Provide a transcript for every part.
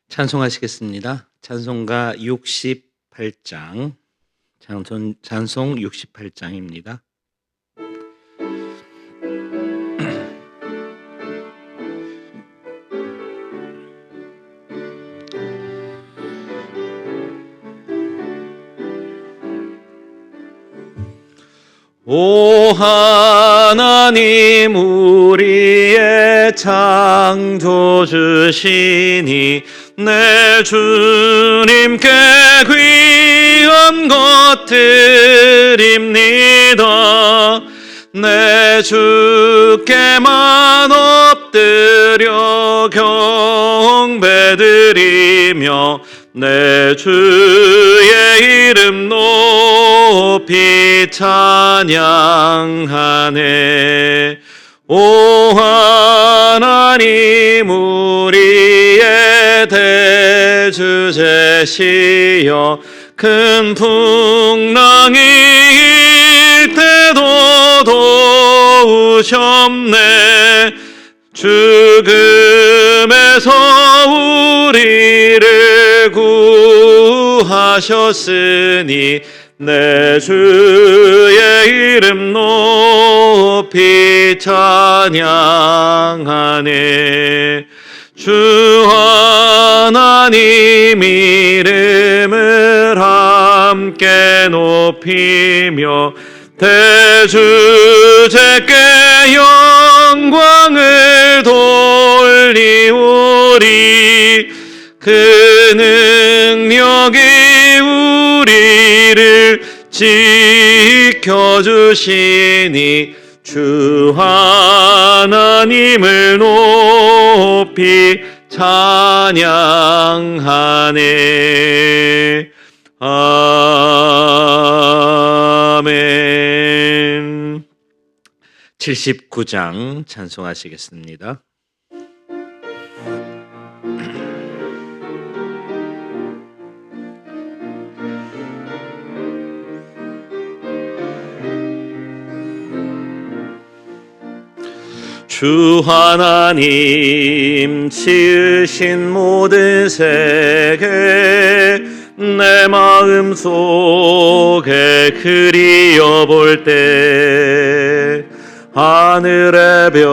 찬송하시겠습니다. 찬송가 68장, 찬송 68장입니다. 오 하나님 우리의 창조주시니 내 주님께 귀한 것 드립니다. 내 주께만 엎드려 경배드리며 내 주의 이름 높이 찬양하네. 오 하나님 우리의 대주제시여 큰 풍랑이 일 때도 도우셨네. 죽음에서 우리를 구하셨으니 내 주의 이름 높이 찬양하네. 주 하나님 이름을 함께 높이며 대주제께 영광을 돌리오리. 그 능력이 우리를 지켜주시니 주 하나님을 높이 찬양하네. 아멘. 79장 찬송하시겠습니다. 주 하나님 지으신 모든 세계 내 마음 속에 그리어 볼 때 하늘의 별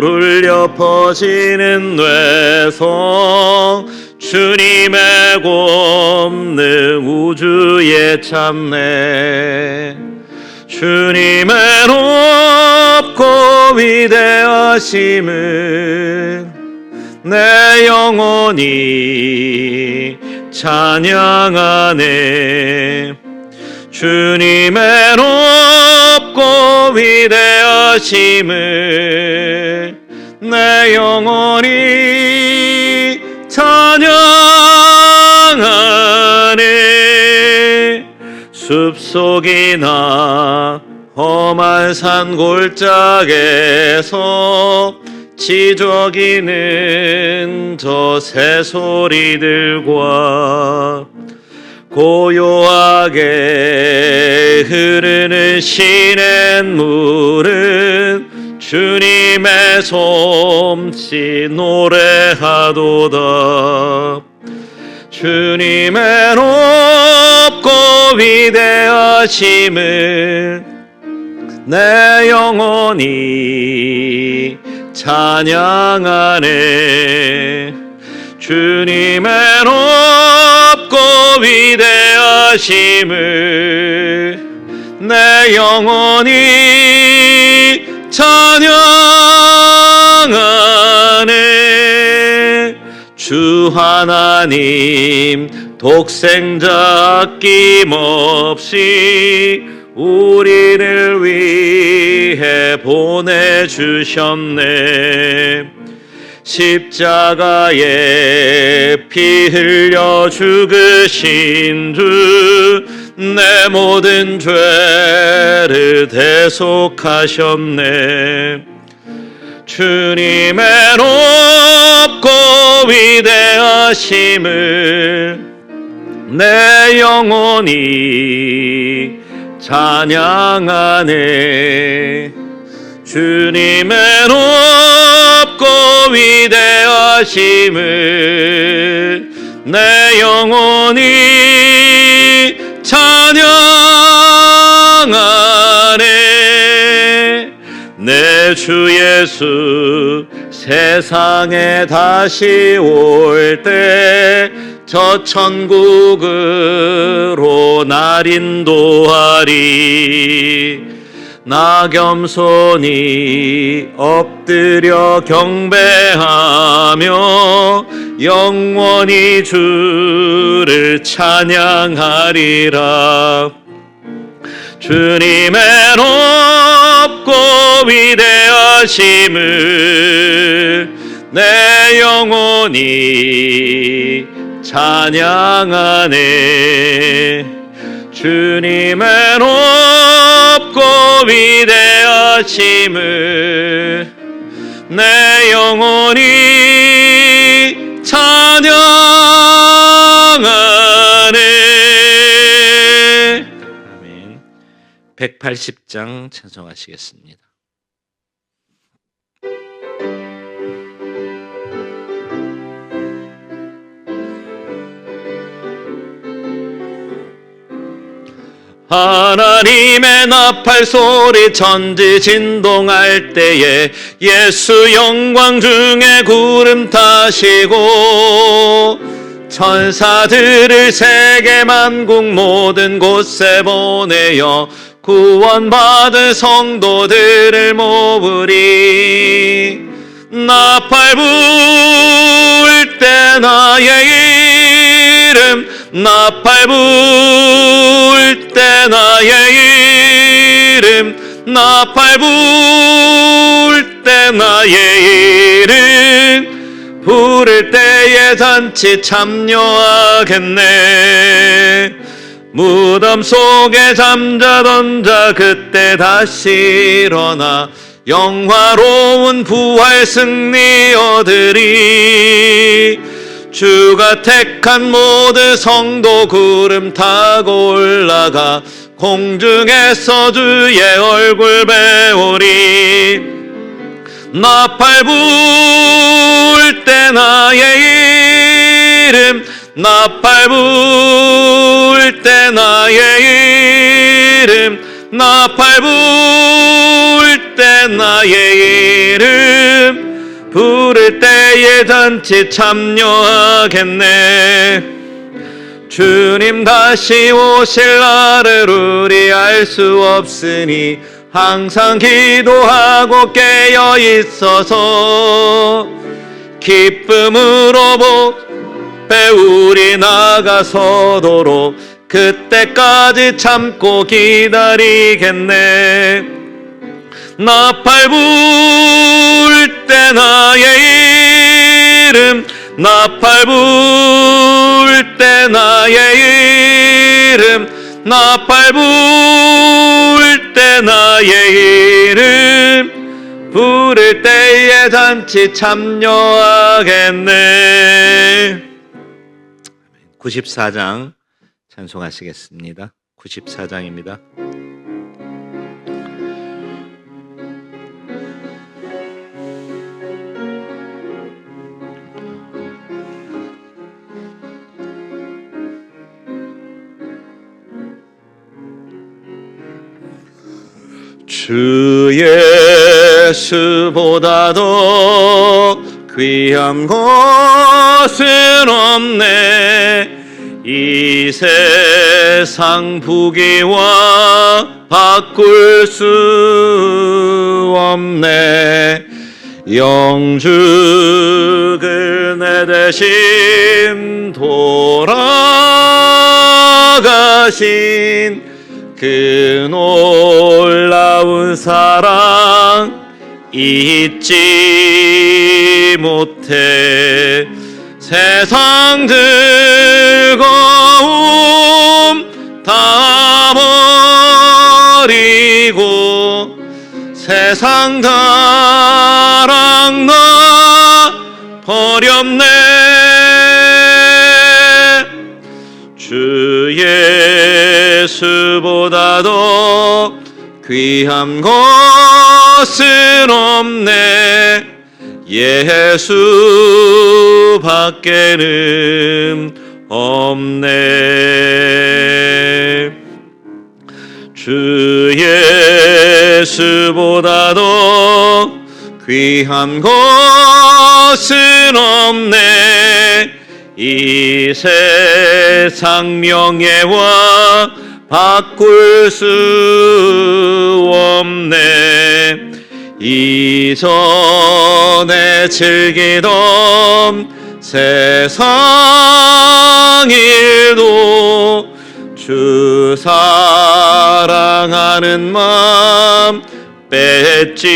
울려 퍼지는 뇌성 주님의 권능 우주에 참네. 주님의 높고 위대하심은 내 영혼이 찬양하네. 주님의 높고 위대하심을 내 영혼이 찬양하네. 숲속이나 험한 산 골짜기에서 지저귀는 저 새소리들과 고요하게 흐르는 시냇물은 주님의 솜씨 노래하도다. 주님의 높고 위대하심을 내 영혼이 찬양하네. 주님의 높고 위대하심을 내 영혼이 찬양하네. 주 하나님 독생자 아낌없이 우리를 위해 보내주셨네. 십자가에 피 흘려 죽으신 주 내 모든 죄를 대속하셨네. 주님의 높고 위대하심을 내 영혼이 찬양하네. 주님의 높고 위대하심을 위대하심을 내 영혼이 찬양하네. 내 주 예수 세상에 다시 올 때 저 천국으로 날 인도하리. 나 겸손히 엎드려 경배하며 영원히 주를 찬양하리라. 주님의 높고 위대하심을 내 영혼이 찬양하네. 주님의 높고 위대하심을 내 영혼이 찬양하네. 아멘. 180장 찬송하시겠습니다. 하나님의 나팔 소리 천지 진동할 때에 예수 영광 중에 구름 타시고 천사들을 세계 만국 모든 곳에 보내어 구원받은 성도들을 모으리. 나팔 불 때 나의 이름, 나팔 불 때 나의 이름, 나팔 불 때 나의 이름 부를 때에 잔치 참여하겠네. 무덤 속에 잠자던 자 그때 다시 일어나 영화로운 부활 승리 얻으리. 주가 택한 모든 성도 구름 타고 올라가 공중에서 주의 얼굴 배우리. 나팔 불 때 나의 이름, 나팔 불 때 나의 이름, 나팔 불 때 나의 이름 부를 때에 잔치 참여하겠네. 주님 다시 오실 날을 우리 알 수 없으니 항상 기도하고 깨어 있어서 기쁨으로 배우리 나가서도록 그때까지 참고 기다리겠네. 나팔 불 때 나의 이름, 나팔 불 때 나의 이름, 나팔 불 때 나의 이름 부를 때에 잔치 참여하겠네. 94장 찬송하시겠습니다. 94장입니다. 주 예수보다도 귀한 것은 없네. 이 세상 부귀와 바꿀 수 없네. 영죽을 내 대신 돌아가신 그 놀라운 사랑 잊지 못해. 세상 즐거움 다 버리고 세상 자랑 나 버렸네. 주 예수보다도 귀한 것은 없네. 예수 밖에는 없네. 주 예수보다도 귀한 것은 없네. 이 세상 명예와 바꿀 수 없네. 이전에 즐기던 세상 일도 주 사랑하는 마음 뺏지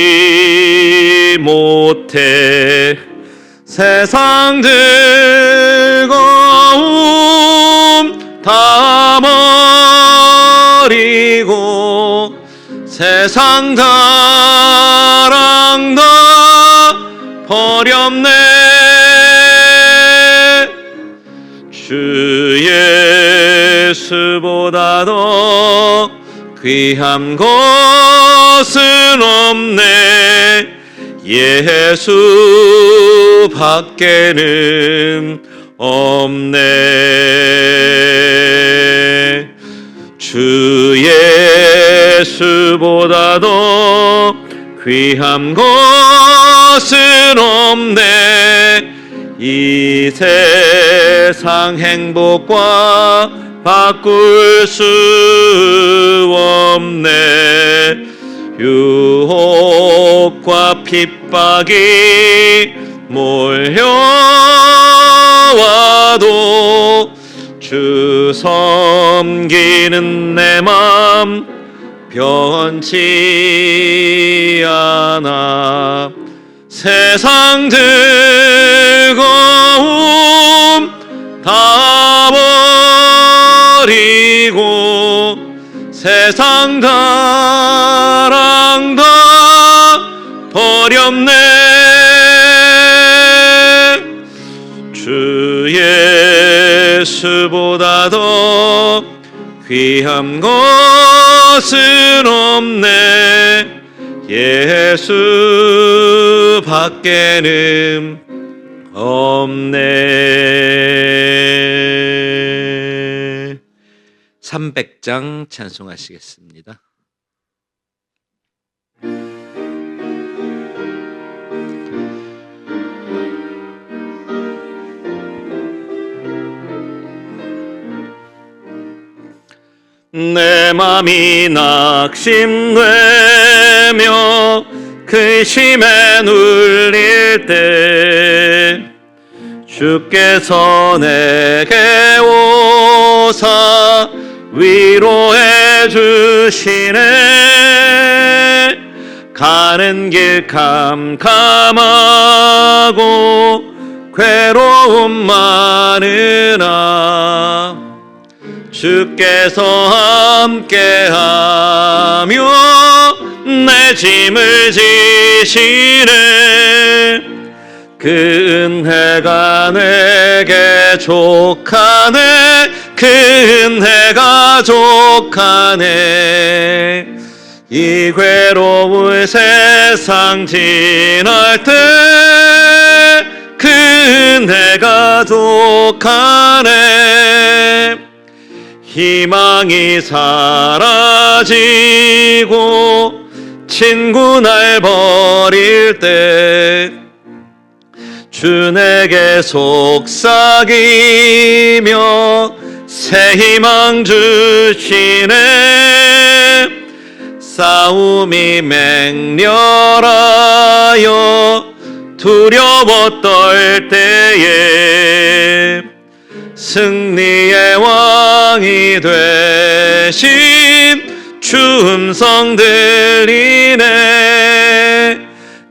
못해. 세상 즐거움 다 버리고 세상 사랑 다 버렸네. 주 예수보다도 귀한 것은 없네. 예수 밖에는 없네. 주 예수보다도 귀한 것은 없네. 이 세상 행복과 바꿀 수 없네. 유혹과 핍박이 몰려와도 주 섬기는 내 맘 변치 않아. 세상 즐거움 다 버리고 세상 사랑 다 버렸네. 주 예수보다도 귀한 것은 없네. 예수 밖에는 없네. 300장 찬송하시겠습니다. 내 맘이 낙심되며 근심에 눌릴 때 주께서 내게 오사 위로해 주시네. 가는 길 캄캄하고 괴로움 많으나 주께서 함께하며 내 짐을 지시네. 그 은혜가 내게 족하네. 그 은혜가 족하네. 이 괴로운 세상 지날 때 그 은혜가 족하네. 희망이 사라지고 친구 날 버릴 때 주 내게 속삭이며 새 희망 주시네. 싸움이 맹렬하여 두려워 떨 때에 승리의 왕이 되신 주 음성 들리네.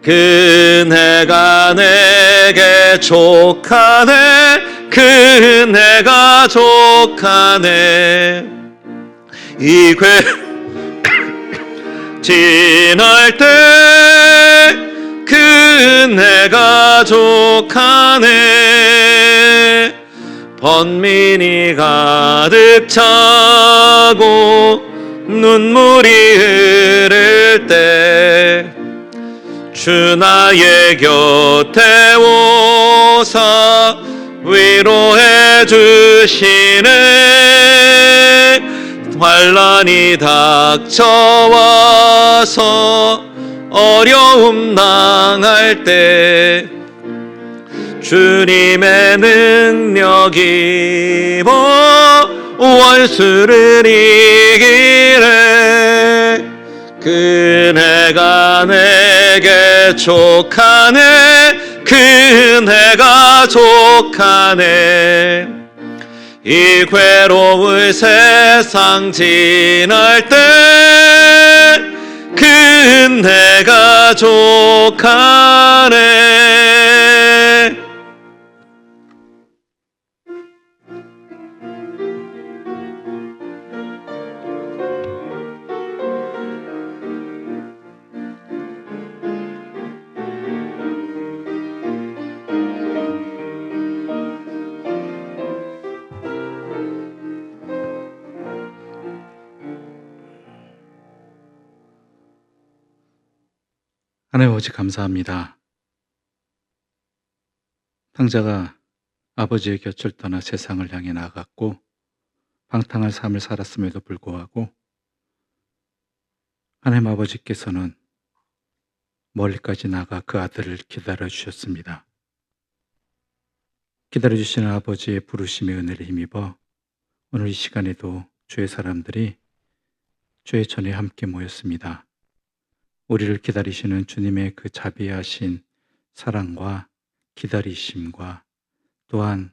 그 은혜가 내게 족하네. 그 은혜가 족하네. 이 지날 때 그 은혜가 족하네. 번민이 가득 차고 눈물이 흐를 때 주 나의 곁에 오사 위로해 주시네. 환난이 닥쳐와서 어려움 당할 때 주님의 능력이 원수를 이기래. 그네가 내게 족하네. 그네가 족하네. 이 괴로운 세상 지날 때 그네가 족하네. 하나님 아버지 감사합니다. 탕자가 아버지의 곁을 떠나 세상을 향해 나아갔고 방탕한 삶을 살았음에도 불구하고 하나님 아버지께서는 멀리까지 나가 그 아들을 기다려 주셨습니다. 기다려 주시는 아버지의 부르심의 은혜를 힘입어 오늘 이 시간에도 주의 사람들이 주의 전에 함께 모였습니다. 우리를 기다리시는 주님의 그 자비하신 사랑과 기다리심과 또한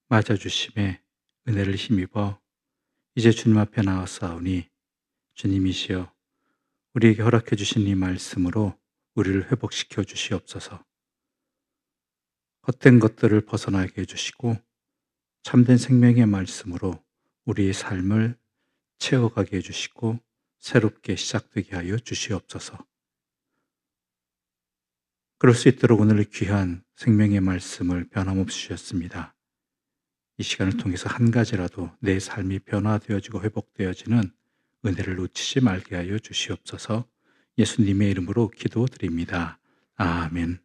맞아주심의 은혜를 힘입어 이제 주님 앞에 나왔사오니 주님이시여 우리에게 허락해 주신 이 말씀으로 우리를 회복시켜 주시옵소서. 헛된 것들을 벗어나게 해주시고 참된 생명의 말씀으로 우리의 삶을 채워가게 해주시고 새롭게 시작되게 하여 주시옵소서. 그럴 수 있도록 오늘 귀한 생명의 말씀을 변함없이 주셨습니다. 이 시간을 통해서 한 가지라도 내 삶이 변화되어지고 회복되어지는 은혜를 놓치지 말게 하여 주시옵소서. 예수님의 이름으로 기도드립니다. 아멘.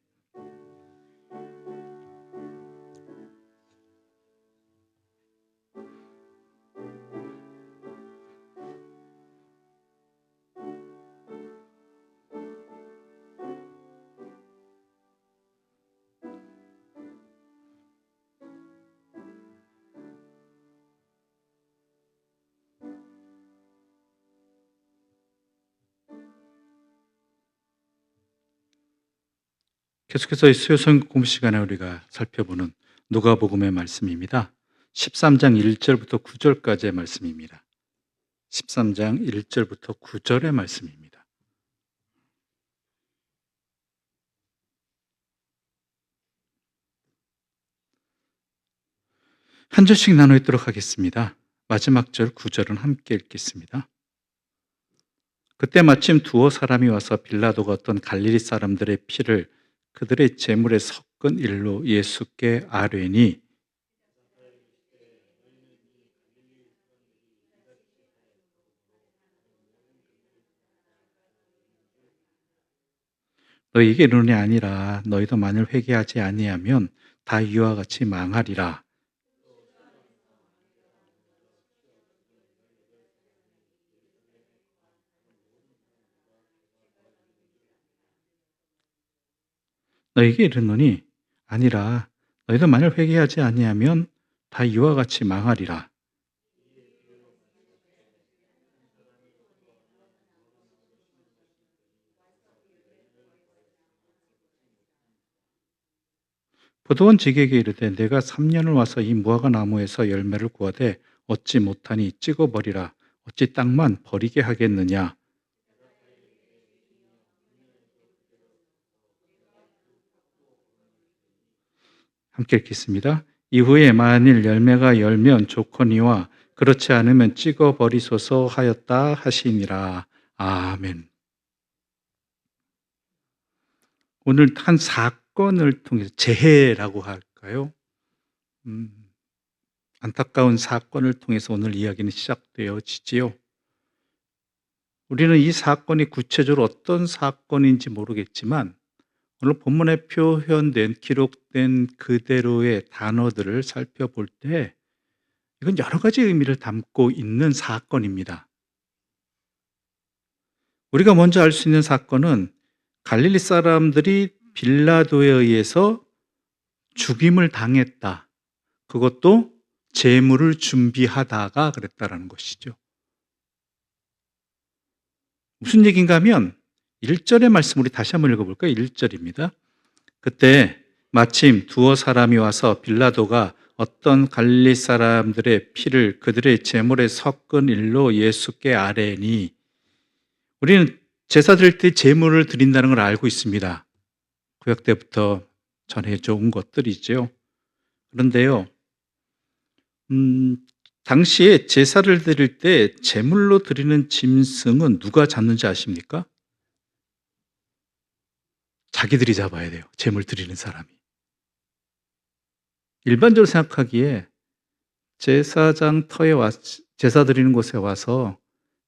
계속해서 이 수요 성경 공부 시간에 우리가 살펴보는 누가복음의 말씀입니다. 13장 1절부터 9절까지의 말씀입니다. 13장 1절부터 9절의 말씀입니다. 한 절씩 나눠 읽도록 하겠습니다. 마지막 절 9절은 함께 읽겠습니다. 그때 마침 두어 사람이 와서 빌라도가 어떤 갈릴리 사람들의 피를 그들의 제물에 섞은 일로 예수께 아뢰니 너희에게 이르노니 아니라 너희도 만일 회개하지 아니하면 다 이와 같이 망하리라. 너희에게 이르노니 아니라 너희도 만일 회개하지 아니하면 다 이와 같이 망하리라. 포도원 지객에게 이르되 내가 3년을 와서 이 무화과 나무에서 열매를 구하되 얻지 못하니 찍어버리라. 어찌 땅만 버리게 하겠느냐. 함께 읽겠습니다. 이후에 만일 열매가 열면 좋거니와 그렇지 않으면 찍어버리소서 하였다 하시니라. 아멘. 오늘 한 사건을 통해서 재해라고 할까요? 안타까운 사건을 통해서 오늘 이야기는 시작되어지지요. 우리는 이 사건이 구체적으로 어떤 사건인지 모르겠지만 오늘 본문에 표현된 기록된 그대로의 단어들을 살펴볼 때 이건 여러 가지 의미를 담고 있는 사건입니다. 우리가 먼저 알 수 있는 사건은 갈릴리 사람들이 빌라도에 의해서 죽임을 당했다. 그것도 제물을 준비하다가 그랬다라는 것이죠. 무슨 얘기인가 하면 1절의 말씀 우리 다시 한번 읽어볼까요? 1절입니다. 그때 마침 두어 사람이 와서 빌라도가 어떤 갈릴리 사람들의 피를 그들의 제물에 섞은 일로 예수께 아뢰니, 우리는 제사 드릴 때 제물을 드린다는 걸 알고 있습니다. 구약 때부터 전해져 온 것들이죠. 그런데요, 당시에 제사를 드릴 때 제물로 드리는 짐승은 누가 잡는지 아십니까? 자기들이 잡아야 돼요. 제물 드리는 사람이. 일반적으로 생각하기에 제사장 터에 제사 드리는 곳에 와서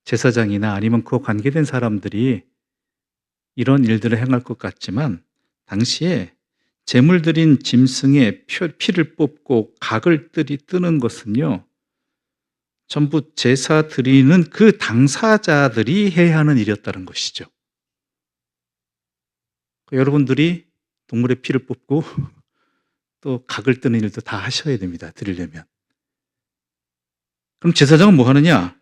제사장이나 아니면 그 관계된 사람들이 이런 일들을 행할 것 같지만, 당시에 제물 드린 짐승의 피를 뽑고 각을 뜨는 것은요, 전부 제사 드리는 그 당사자들이 해야 하는 일이었다는 것이죠. 여러분들이 동물의 피를 뽑고 또 각을 뜨는 일도 다 하셔야 됩니다. 드리려면. 그럼 제사장은 뭐 하느냐?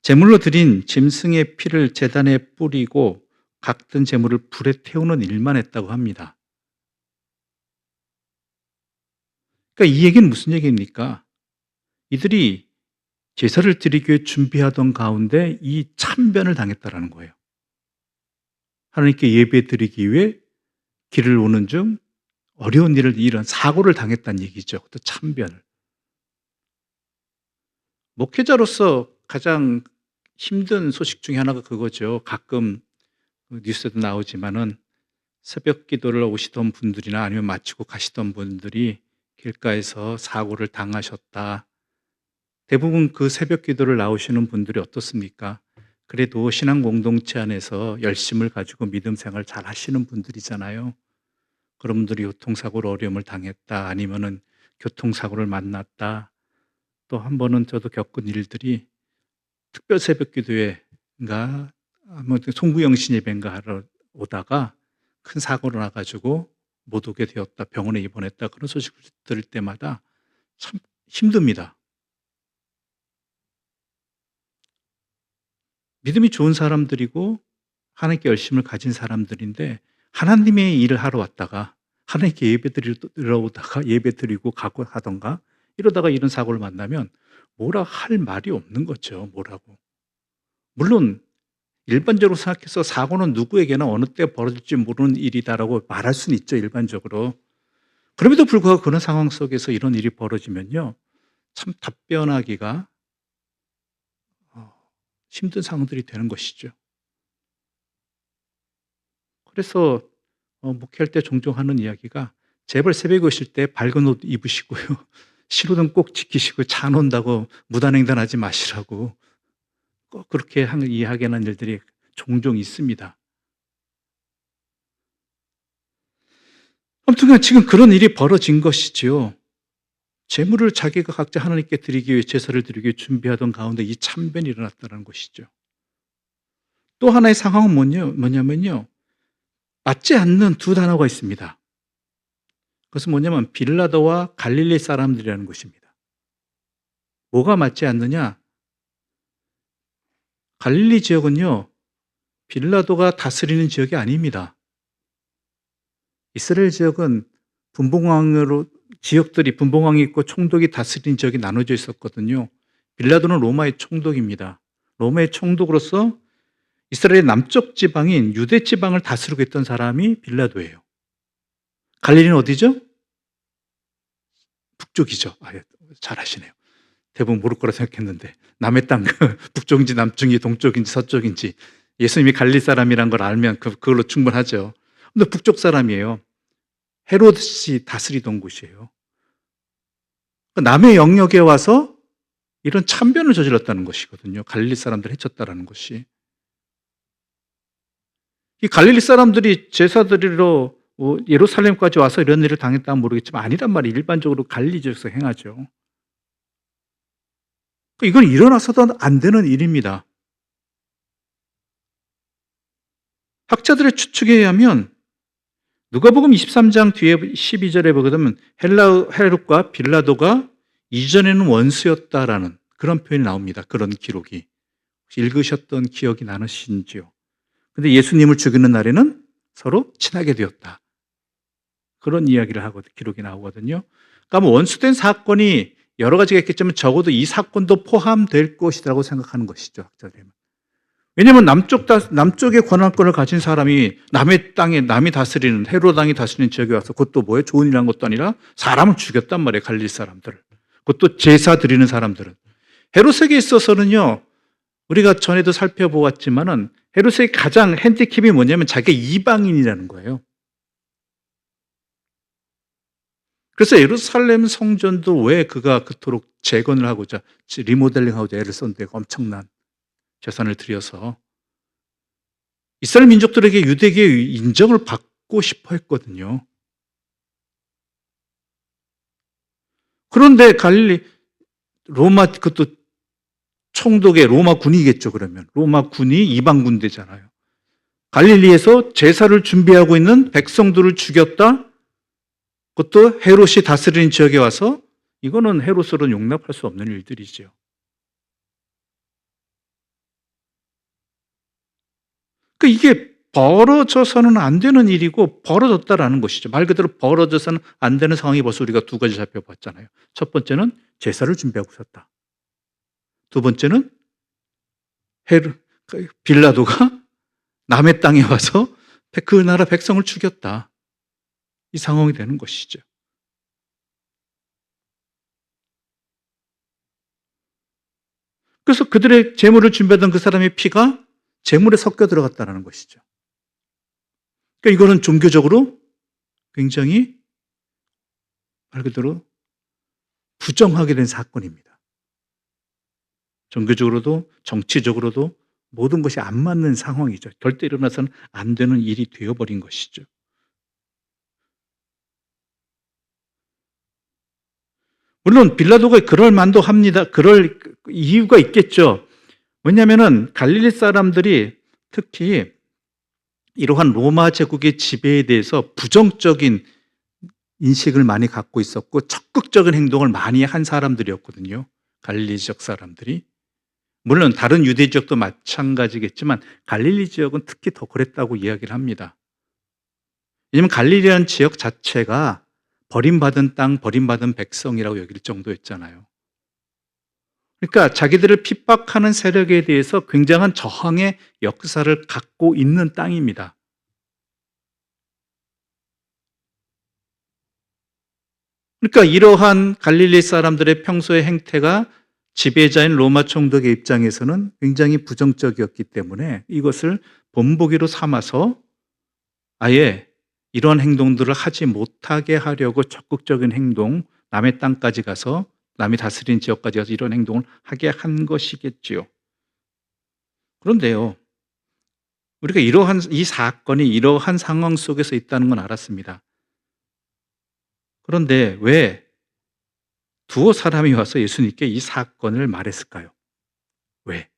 제물로 드린 짐승의 피를 제단에 뿌리고 각든 제물을 불에 태우는 일만 했다고 합니다. 그러니까 이 얘기는 무슨 얘기입니까? 이들이 제사를 드리기 위해 준비하던 가운데 이 참변을 당했다라는 거예요. 하나님께 예배 드리기 위해 길을 오는 중 어려운 이런 사고를 당했다는 얘기죠. 또 참변을. 목회자로서 가장 힘든 소식 중에 하나가 그거죠. 가끔 뉴스에도 나오지만은 새벽 기도를 오시던 분들이나 아니면 마치고 가시던 분들이 길가에서 사고를 당하셨다. 대부분 그 새벽 기도를 나오시는 분들이 어떻습니까? 그래도 신앙 공동체 안에서 열심을 가지고 믿음 생활 잘 하시는 분들이잖아요. 그런 분들이 교통사고로 어려움을 당했다, 아니면은 교통사고를 만났다. 또 한 번은 저도 겪은 일들이 특별 새벽 기도회인가 송구영신 예배인가 하러 오다가 큰 사고로 나가지고 못 오게 되었다, 병원에 입원했다, 그런 소식을 들을 때마다 참 힘듭니다. 믿음이 좋은 사람들이고 하나님께 열심을 가진 사람들인데 하나님의 일을 하러 왔다가 하나님께 예배 드리러 오다가 예배 드리고 가고 하던가 이러다가 이런 사고를 만나면 뭐라 할 말이 없는 거죠. 뭐라고. 물론 일반적으로 생각해서 사고는 누구에게나 어느 때 벌어질지 모르는 일이다라고 말할 수는 있죠. 일반적으로. 그럼에도 불구하고 그런 상황 속에서 이런 일이 벌어지면요, 참 답변하기가 힘든 상황들이 되는 것이죠. 그래서 목회할 때 종종 하는 이야기가, 제발 새벽에 오실 때 밝은 옷 입으시고요, 신호등 꼭 지키시고 차 안 온다고 무단횡단하지 마시라고 꼭 그렇게 이야기하는 일들이 종종 있습니다. 아무튼 지금 그런 일이 벌어진 것이지요. 제물을 자기가 각자 하나님께 드리기 위해 제사를 드리기 위해 준비하던 가운데 이 참변이 일어났다는 것이죠. 또 하나의 상황은 뭐냐면요, 맞지 않는 두 단어가 있습니다. 그것은 뭐냐면 빌라도와 갈릴리 사람들이라는 것입니다. 뭐가 맞지 않느냐? 갈릴리 지역은요, 빌라도가 다스리는 지역이 아닙니다. 이스라엘 지역은 지역들이 분봉왕이 있고 총독이 다스리는 지역이 나눠져 있었거든요. 빌라도는 로마의 총독입니다. 로마의 총독으로서 이스라엘의 남쪽 지방인 유대 지방을 다스리고 있던 사람이 빌라도예요. 갈릴리는 어디죠? 북쪽이죠. 잘 아시네요. 대부분 모를 거라 생각했는데 남의 땅 북쪽인지 남쪽인지 동쪽인지 서쪽인지 예수님이 갈릴리 사람이란 걸 알면 그걸로 충분하죠. 근데 북쪽 사람이에요. 헤로드시 다스리던 곳이에요. 남의 영역에 와서 이런 참변을 저질렀다는 것이거든요. 갈릴리 사람들 해쳤다라는 것이. 이 갈릴리 사람들이 제사 드리러 예루살렘까지 와서 이런 일을 당했다면 모르겠지만 아니란 말이 일반적으로 갈릴리 지역에서 행하죠. 이건 일어나서도 안 되는 일입니다. 학자들의 추측에 의하면 누가복음 23장 뒤에 12절에 보게 되면 헤롯과 빌라도가 이전에는 원수였다라는 그런 표현이 나옵니다. 그런 기록이. 혹시 읽으셨던 기억이 나으신지요? 근데 예수님을 죽이는 날에는 서로 친하게 되었다. 그런 이야기를 하고 기록이 나오거든요. 그러니까 뭐 원수된 사건이 여러 가지가 있겠지만 적어도 이 사건도 포함될 것이라고 생각하는 것이죠. 학자들은. 왜냐하면 남쪽의 권한권을 가진 사람이 남의 땅에 남이 다스리는 헤롯 왕이 다스리는 지역에 와서 그것도 뭐예요? 좋은 일한 것도 아니라 사람을 죽였단 말이에요. 갈릴리 사람들을. 그것도 제사 드리는 사람들은. 헤롯에게 있어서는요. 우리가 전에도 살펴보았지만은 헤롯의 가장 핸디캡이 뭐냐면 자기가 이방인이라는 거예요. 그래서 예루살렘 성전도 왜 그가 그토록 재건을 하고자 리모델링하고자 애를 썼는데 엄청난 재산을 들여서 이스라엘 민족들에게 유대계의 인정을 받고 싶어 했거든요. 그런데 갈릴리 로마 그것도 총독의 로마 군이겠죠. 그러면 로마 군이 이방 군대잖아요. 갈릴리에서 제사를 준비하고 있는 백성들을 죽였다. 그것도 헤롯이 다스리는 지역에 와서 이거는 헤롯으로는 용납할 수 없는 일들이죠. 이게 벌어져서는 안 되는 일이고 벌어졌다라는 것이죠. 말 그대로 벌어져서는 안 되는 상황이 벌써 우리가 두 가지 살펴봤잖아요. 첫 번째는 제사를 준비하고 있었다. 두 번째는 빌라도가 남의 땅에 와서 그 나라 백성을 죽였다. 이 상황이 되는 것이죠. 그래서 그들의 제물을 준비하던 그 사람의 피가 제물에 섞여 들어갔다는 것이죠. 그러니까 이거는 종교적으로 굉장히 말 그대로 부정하게 된 사건입니다. 종교적으로도 정치적으로도 모든 것이 안 맞는 상황이죠. 절대 일어나서는 안 되는 일이 되어버린 것이죠. 물론 빌라도가 그럴 만도 합니다. 그럴 이유가 있겠죠. 왜냐하면 갈릴리 사람들이 특히 이러한 로마 제국의 지배에 대해서 부정적인 인식을 많이 갖고 있었고 적극적인 행동을 많이 한 사람들이었거든요. 갈릴리 지역 사람들이. 물론 다른 유대 지역도 마찬가지겠지만 갈릴리 지역은 특히 더 그랬다고 이야기를 합니다. 왜냐하면 갈릴리라는 지역 자체가 버림받은 땅, 버림받은 백성이라고 여길 정도였잖아요. 그러니까 자기들을 핍박하는 세력에 대해서 굉장한 저항의 역사를 갖고 있는 땅입니다. 그러니까 이러한 갈릴리 사람들의 평소의 행태가 지배자인 로마 총독의 입장에서는 굉장히 부정적이었기 때문에 이것을 본보기로 삼아서 아예 이런 행동들을 하지 못하게 하려고 적극적인 행동, 남의 땅까지 가서 남이 다스린 지역까지 가서 이런 행동을 하게 한 것이겠지요. 그런데요, 우리가 이 사건이 이러한 상황 속에서 있다는 건 알았습니다. 그런데 왜 두어 사람이 와서 예수님께 이 사건을 말했을까요? 왜?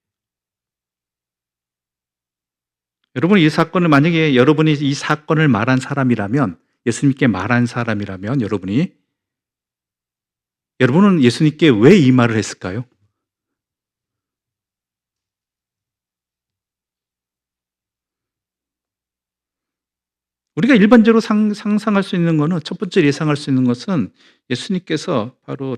여러분, 이 사건을 만약에 여러분이 이 사건을 말한 사람이라면, 예수님께 말한 사람이라면 여러분은 예수님께 왜 이 말을 했을까요? 우리가 일반적으로 상상할 수 있는 것은, 첫 번째 예상할 수 있는 것은 예수님께서 바로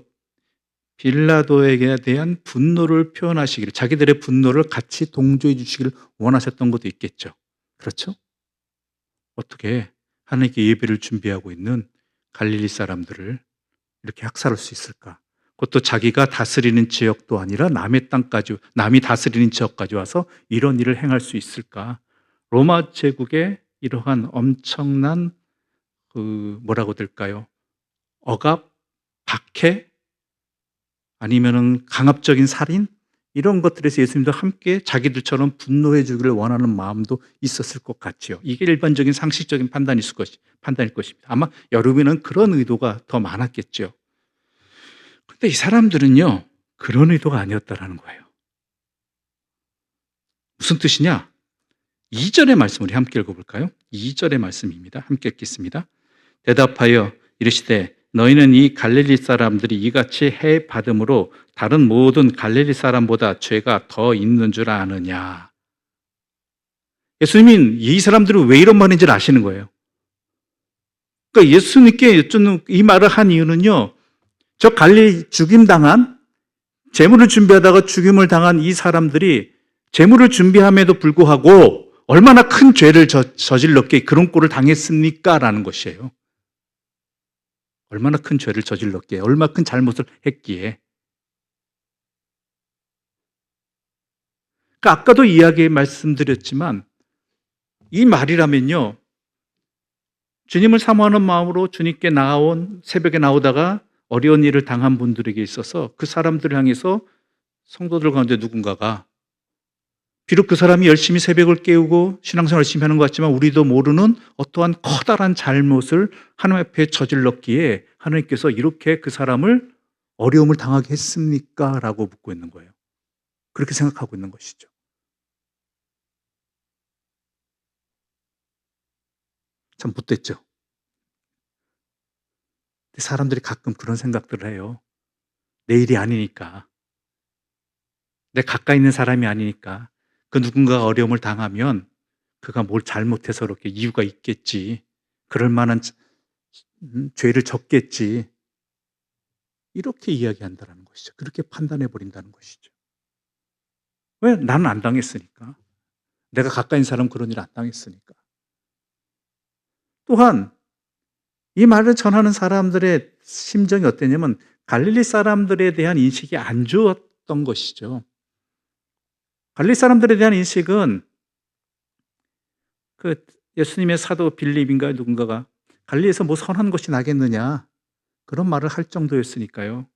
빌라도에게 대한 분노를 표현하시기를, 자기들의 분노를 같이 동조해 주시기를 원하셨던 것도 있겠죠. 그렇죠? 어떻게 하나님께 예배를 준비하고 있는 갈릴리 사람들을 이렇게 학살할 수 있을까? 그것도 자기가 다스리는 지역도 아니라 남의 땅까지, 남이 다스리는 지역까지 와서 이런 일을 행할 수 있을까? 로마 제국의 이러한 엄청난 뭐라고 될까요? 억압, 박해, 아니면은 강압적인 살인, 이런 것들에서 예수님도 함께 자기들처럼 분노해 주기를 원하는 마음도 있었을 것 같지요. 이게 일반적인 상식적인 판단일 것입니다. 아마 여러분은 그런 의도가 더 많았겠죠. 근데 이 사람들은요, 그런 의도가 아니었다라는 거예요. 무슨 뜻이냐? 2절의 말씀 우리 함께 읽어볼까요? 2절의 말씀입니다. 함께 읽겠습니다. 대답하여 이르시되 너희는 이 갈릴리 사람들이 이같이 해 받음으로 다른 모든 갈릴리 사람보다 죄가 더 있는 줄 아느냐. 예수님은 이 사람들은 왜 이런 말인지를 아시는 거예요. 그러니까 예수님께 이 말을 한 이유는요, 저 갈릴리 죽임당한, 제물을 준비하다가 죽임을 당한 이 사람들이 제물을 준비함에도 불구하고 얼마나 큰 죄를 저질렀기에 그런 꼴을 당했습니까? 라는 것이에요. 얼마나 큰 죄를 저질렀기에, 얼마나 큰 잘못을 했기에. 그러니까 아까도 말씀드렸지만 이 말이라면요, 주님을 사모하는 마음으로 주님께 새벽에 나오다가 어려운 일을 당한 분들에게 있어서 그 사람들을 향해서 성도들 가운데 누군가가 비록 그 사람이 열심히 새벽을 깨우고 신앙생활 열심히 하는 것 같지만 우리도 모르는 어떠한 커다란 잘못을 하나님 앞에 저질렀기에 하나님께서 이렇게 그 사람을 어려움을 당하게 했습니까? 라고 묻고 있는 거예요. 그렇게 생각하고 있는 것이죠. 참 못됐죠. 사람들이 가끔 그런 생각들을 해요. 내 일이 아니니까, 내 가까이 있는 사람이 아니니까 그 누군가가 어려움을 당하면 그가 뭘 잘못해서 그렇게 이유가 있겠지, 그럴 만한 죄를 졌겠지, 이렇게 이야기한다는 것이죠. 그렇게 판단해 버린다는 것이죠. 왜? 나는 안 당했으니까. 내가 가까이 있는 사람은 그런 일 안 당했으니까. 또한 이 말을 전하는 사람들의 심정이 어땠냐면 갈릴리 사람들에 대한 인식이 안 좋았던 것이죠. 갈릴리 사람들에 대한 인식은 그 예수님의 사도 빌립인가 누군가가 갈릴리에서 뭐 선한 것이 나겠느냐, 그런 말을 할 정도였으니까요.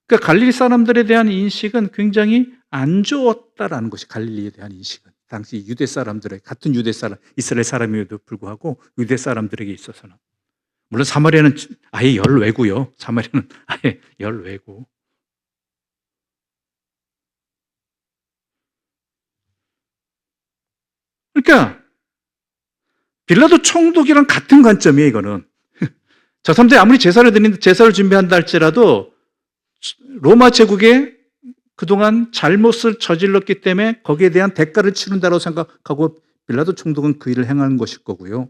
그러니까 갈릴리 사람들에 대한 인식은 굉장히 안 좋았다라는 것이, 갈릴리에 대한 인식은 당시 유대 사람들의, 같은 유대 사람, 이스라엘 사람임에도 불구하고 유대 사람들에게 있어서는, 물론 사마리아는 아예 열외고요. 사마리아는 아예 열외고. 그러니까 빌라도 총독이랑 같은 관점이에요. 이거는 저 사람들이 아무리 제사를 준비한다 할지라도 로마 제국에 그동안 잘못을 저질렀기 때문에 거기에 대한 대가를 치른다고 생각하고 빌라도 총독은 그 일을 행하는 것일 거고요.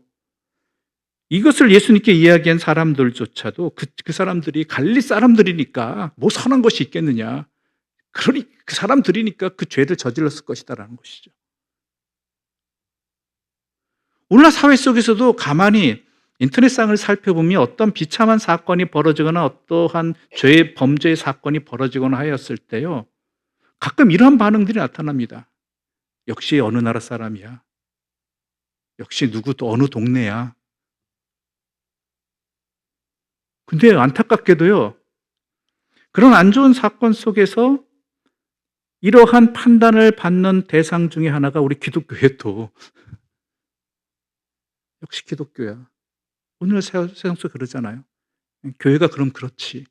이것을 예수님께 이야기한 사람들조차도 그 사람들이 갈릴리 사람들이니까 뭐 선한 것이 있겠느냐, 그러니 그 사람들이니까 그 죄를 저질렀을 것이다라는 것이죠. 오늘날 사회 속에서도 가만히 인터넷상을 살펴보면 어떤 비참한 사건이 벌어지거나 어떠한 범죄의 사건이 벌어지거나 하였을 때요, 가끔 이러한 반응들이 나타납니다. 역시 어느 나라 사람이야. 역시 어느 동네야. 근데 안타깝게도요, 그런 안 좋은 사건 속에서 이러한 판단을 받는 대상 중에 하나가 우리 기독교회도 역시 기독교야. 오늘 세상 속에 그러잖아요. 교회가 그럼 그렇지.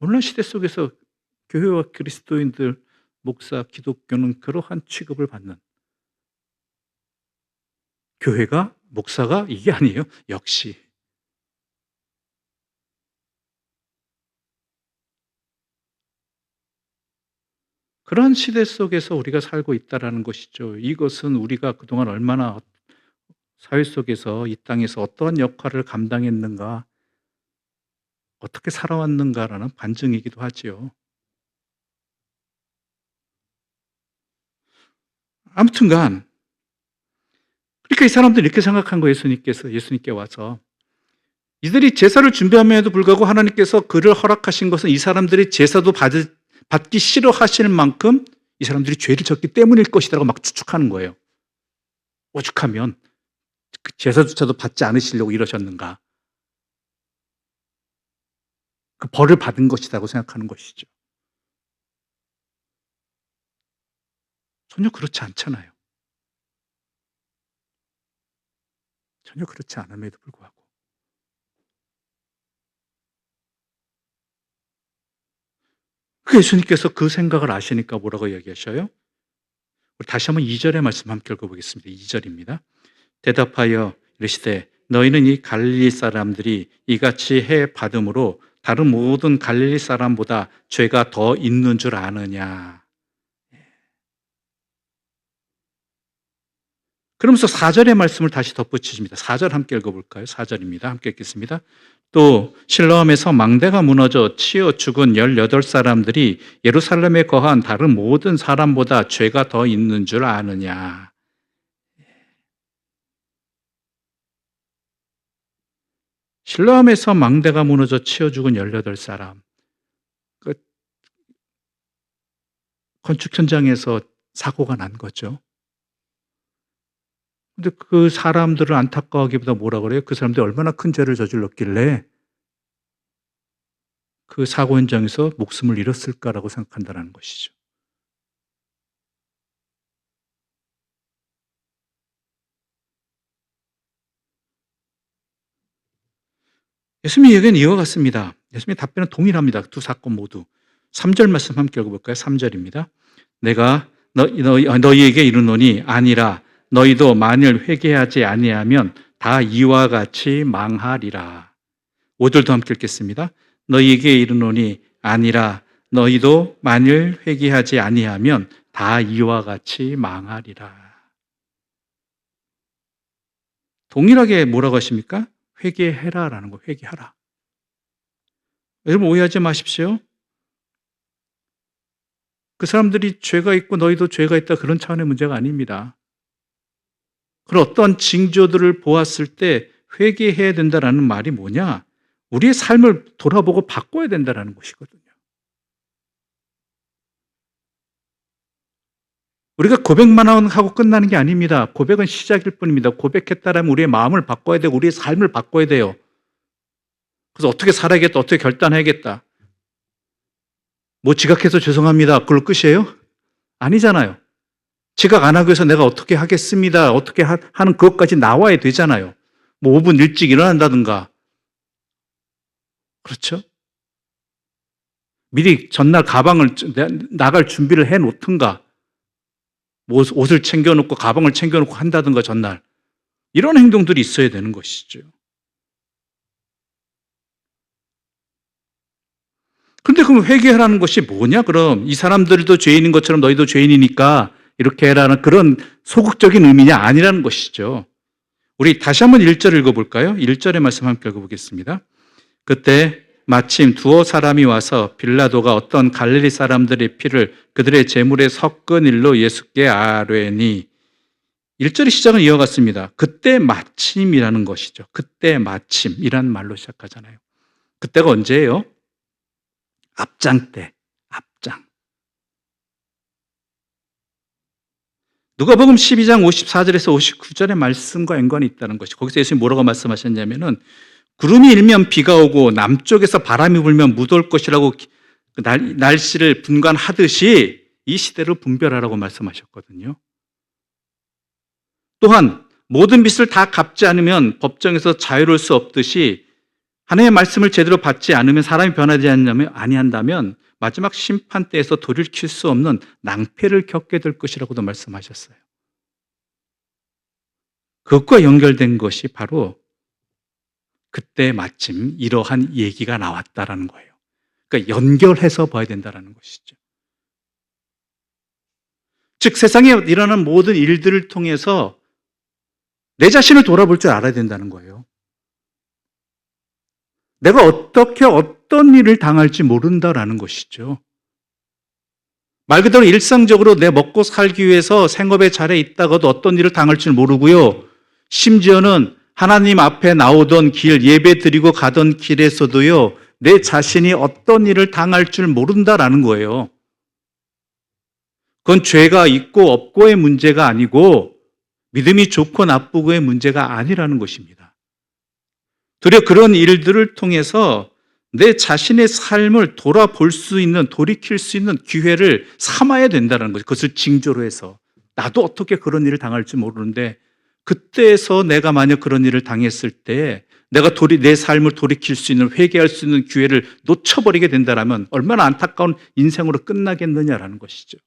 오늘날 시대 속에서 교회와 그리스도인들, 목사, 기독교는 그러한 취급을 받는, 교회가, 목사가 이게 아니에요. 역시. 그런 시대 속에서 우리가 살고 있다는 것이죠. 이것은 우리가 그동안 얼마나 사회 속에서, 이 땅에서 어떠한 역할을 감당했는가, 어떻게 살아왔는가라는 반증이기도 하지요. 아무튼간 그러니까 이 사람들이 이렇게 생각한 거예요. 예수님께 와서 이들이 제사를 준비함에도 불구하고 하나님께서 그를 허락하신 것은 이 사람들이 제사도 받기 싫어하실 만큼 이 사람들이 죄를 졌기 때문일 것이라고 막 추측하는 거예요. 오죽하면 그 제사조차도 받지 않으시려고 이러셨는가? 그 벌을 받은 것이라고 생각하는 것이죠. 전혀 그렇지 않잖아요. 전혀 그렇지 않음에도 불구하고. 그 예수님께서 그 생각을 아시니까 뭐라고 이야기하셔요? 우리 다시 한번 2절의 말씀 함께 읽어보겠습니다. 2절입니다. 대답하여 이르시되 너희는 이 갈릴리 사람들이 이같이 해 받음으로 다른 모든 갈릴리 사람보다 죄가 더 있는 줄 아느냐. 그러면서 4절의 말씀을 다시 덧붙이십니다. 4절 함께 읽어볼까요? 4절입니다. 함께 읽겠습니다. 또 실로암에서 망대가 무너져 치여 죽은 18사람들이 예루살렘에 거한 다른 모든 사람보다 죄가 더 있는 줄 아느냐. 실로암에서 망대가 무너져 치여 죽은 18사람. 그 건축 현장에서 사고가 난 거죠. 근데 그 사람들을 안타까워하기보다 뭐라 그래요? 그 사람들이 얼마나 큰 죄를 저질렀길래 그 사고 현장에서 목숨을 잃었을까라고 생각한다는 것이죠. 예수님의 얘기는 이와 같습니다. 예수님의 답변은 동일합니다. 두 사건 모두. 3절 말씀 함께 읽어볼까요? 3절입니다. 내가 너희에게 이르노니 아니라 너희도 만일 회개하지 아니하면 다 이와 같이 망하리라. 5절도 함께 읽겠습니다. 너희에게 이르노니 아니라 너희도 만일 회개하지 아니하면 다 이와 같이 망하리라. 동일하게 뭐라고 하십니까? 회개해라라는 거, 회개하라. 여러분 오해하지 마십시오. 그 사람들이 죄가 있고 너희도 죄가 있다 그런 차원의 문제가 아닙니다. 그런 어떤 징조들을 보았을 때 회개해야 된다라는 말이 뭐냐? 우리의 삶을 돌아보고 바꿔야 된다라는 것이거든요. 우리가 고백만 하고 끝나는 게 아닙니다. 고백은 시작일 뿐입니다. 고백했다라면 우리의 마음을 바꿔야 되고 우리의 삶을 바꿔야 돼요. 그래서 어떻게 살아야겠다, 어떻게 결단해야겠다. 뭐 지각해서 죄송합니다. 그걸로 끝이에요? 아니잖아요. 지각 안 하기 위해서 내가 어떻게 하겠습니다. 어떻게 하는 그것까지 나와야 되잖아요. 뭐 5분 일찍 일어난다든가. 그렇죠? 미리 전날 가방을 나갈 준비를 해 놓든가. 뭐 옷을 챙겨놓고 가방을 챙겨놓고 한다든가 전날. 이런 행동들이 있어야 되는 것이죠. 그런데 그럼 회개하라는 것이 뭐냐? 그럼 이 사람들도 죄인인 것처럼 너희도 죄인이니까 이렇게 해라는 그런 소극적인 의미냐? 아니라는 것이죠. 우리 다시 한번 1절 읽어볼까요? 1절의 말씀 함께 읽어보겠습니다. 그때 마침 두어 사람이 와서 빌라도가 어떤 갈릴리 사람들의 피를 그들의 제물에 섞은 일로 예수께 아뢰니 1절의 시작은 이와 같습니다. 그때 마침이라는 것이죠. 그때 마침이라는 말로 시작하잖아요. 그때가 언제예요? 앞장 때, 앞장. 누가복음 12장 54절에서 59절의 말씀과 연관이 있다는 것이 거기서 예수님이 뭐라고 말씀하셨냐면은 구름이 일면 비가 오고 남쪽에서 바람이 불면 무더울 것이라고 날씨를 분간하듯이 이 시대를 분별하라고 말씀하셨거든요. 또한 모든 빚을 다 갚지 않으면 법정에서 자유로울 수 없듯이 하나님의 말씀을 제대로 받지 않으면 사람이 변하지 아니한다면 마지막 심판 때에서 돌이킬 수 없는 낭패를 겪게 될 것이라고도 말씀하셨어요. 그것과 연결된 것이 바로 그때 마침 이러한 얘기가 나왔다라는 거예요. 그러니까 연결해서 봐야 된다는 것이죠. 즉 세상에 일어나는 모든 일들을 통해서 내 자신을 돌아볼 줄 알아야 된다는 거예요. 내가 어떻게 어떤 일을 당할지 모른다라는 것이죠. 말 그대로 일상적으로 내 먹고 살기 위해서 생업의 자리에 있다가도 어떤 일을 당할 줄 모르고요. 심지어는 하나님 앞에 나오던 길, 예배 드리고 가던 길에서도요, 내 자신이 어떤 일을 당할 줄 모른다라는 거예요. 그건 죄가 있고 없고의 문제가 아니고 믿음이 좋고 나쁘고의 문제가 아니라는 것입니다. 도리어 그런 일들을 통해서 내 자신의 삶을 돌아볼 수 있는, 돌이킬 수 있는 기회를 삼아야 된다는 거죠. 그것을 징조로 해서. 나도 어떻게 그런 일을 당할지 모르는데 그때에서 내가 만약 그런 일을 당했을 때 내가 내 삶을 돌이킬 수 있는, 회개할 수 있는 기회를 놓쳐버리게 된다면 얼마나 안타까운 인생으로 끝나겠느냐라는 것이죠.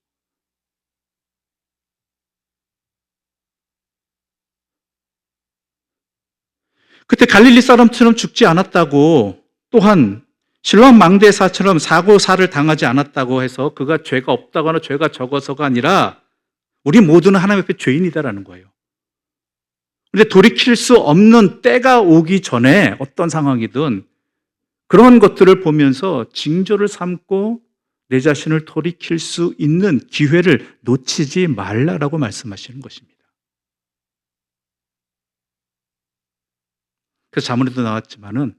그때 갈릴리 사람처럼 죽지 않았다고, 또한 실로암 망대사처럼 사고사를 당하지 않았다고 해서 그가 죄가 없다거나 죄가 적어서가 아니라 우리 모두는 하나님 앞에 죄인이다라는 거예요. 그런데 돌이킬 수 없는 때가 오기 전에 어떤 상황이든 그런 것들을 보면서 징조를 삼고 내 자신을 돌이킬 수 있는 기회를 놓치지 말라라고 말씀하시는 것입니다. 그래서 자문에도 나왔지만은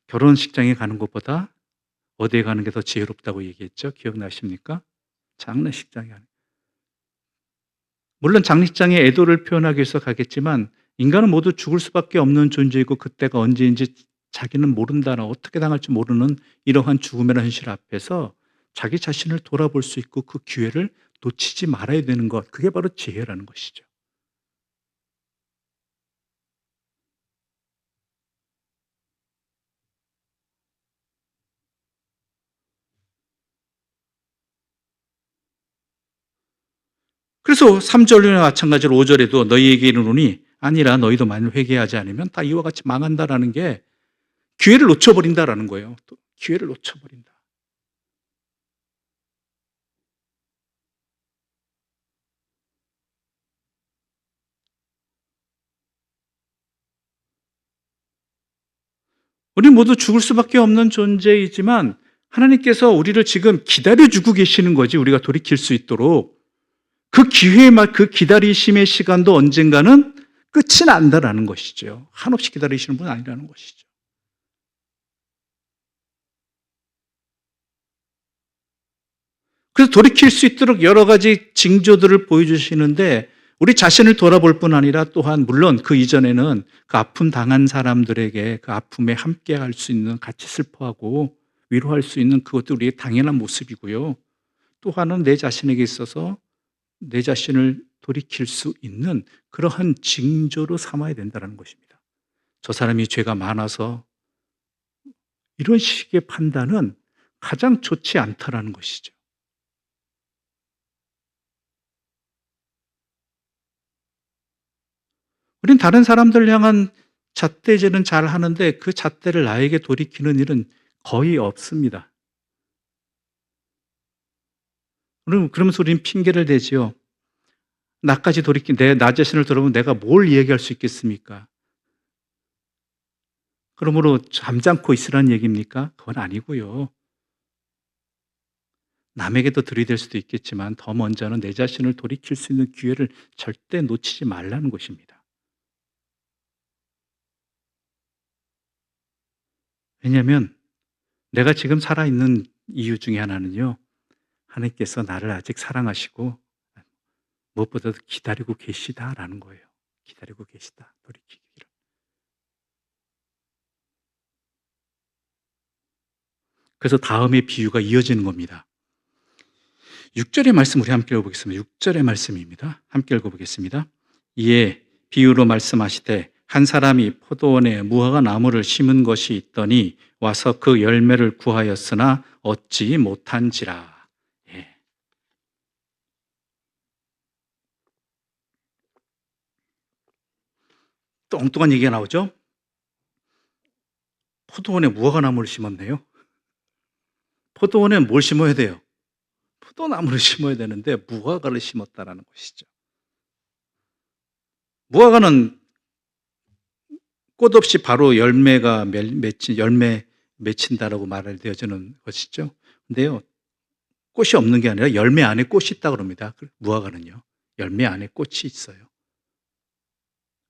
결혼식장에 가는 것보다 어디에 가는 게 더 지혜롭다고 얘기했죠? 기억나십니까? 장례식장에 가는. 물론 장례식장에 애도를 표현하기 위해서 가겠지만 인간은 모두 죽을 수밖에 없는 존재이고 그때가 언제인지 자기는 모른다나 어떻게 당할지 모르는 이러한 죽음이라는 현실 앞에서 자기 자신을 돌아볼 수 있고 그 기회를 놓치지 말아야 되는 것, 그게 바로 지혜라는 것이죠. 그래서 3절이나 마찬가지로 5절에도 너희에게 이르노니 아니라 너희도 만일 회개하지 않으면 다 이와 같이 망한다라는 게 기회를 놓쳐버린다라는 거예요. 또 기회를 놓쳐버린다. 우리 모두 죽을 수밖에 없는 존재이지만 하나님께서 우리를 지금 기다려주고 계시는 거지, 우리가 돌이킬 수 있도록. 그 기회만, 그 기다리심의 시간도 언젠가는 끝이 난다라는 것이죠. 한없이 기다리시는 분은 아니라는 것이죠. 그래서 돌이킬 수 있도록 여러 가지 징조들을 보여주시는데 우리 자신을 돌아볼 뿐 아니라 또한 물론 그 이전에는 그 아픔 당한 사람들에게 그 아픔에 함께 할 수 있는, 같이 슬퍼하고 위로할 수 있는 그것도 우리의 당연한 모습이고요. 또 하나는 내 자신에게 있어서 내 자신을 돌이킬 수 있는 그러한 징조로 삼아야 된다는 것입니다. 저 사람이 죄가 많아서 이런 식의 판단은 가장 좋지 않다라는 것이죠. 우린 다른 사람들 향한 잣대질은 잘 하는데 그 잣대를 나에게 돌이키는 일은 거의 없습니다. 그러면서 우리는 핑계를 대지요. 나까지 나 자신을 돌아보면 내가 뭘 얘기할 수 있겠습니까? 그러므로 잠잠고 있으라는 얘기입니까? 그건 아니고요. 남에게도 들이댈 수도 있겠지만 더 먼저는 내 자신을 돌이킬 수 있는 기회를 절대 놓치지 말라는 것입니다. 왜냐하면 내가 지금 살아있는 이유 중에 하나는요, 하나님께서 나를 아직 사랑하시고 무엇보다도 기다리고 계시다라는 거예요. 기다리고 계시다, 돌이키기를. 그래서 다음의 비유가 이어지는 겁니다. 6절의 말씀 우리 함께 읽어보겠습니다. 6절의 말씀입니다. 함께 읽어보겠습니다. 이에 비유로 말씀하시되 한 사람이 포도원에 무화과 나무를 심은 것이 있더니 와서 그 열매를 구하였으나 얻지 못한지라. 예. 또 엉뚱한 얘기가 나오죠? 포도원에 무화과 나무를 심었네요. 포도원에 뭘 심어야 돼요? 포도나무를 심어야 되는데 무화과를 심었다라는 것이죠. 무화과는 꽃 없이 바로 열매 맺힌다라고 말을 되어지는 것이죠. 근데요, 꽃이 없는 게 아니라 열매 안에 꽃이 있다 그럽니다. 무화과는요, 열매 안에 꽃이 있어요.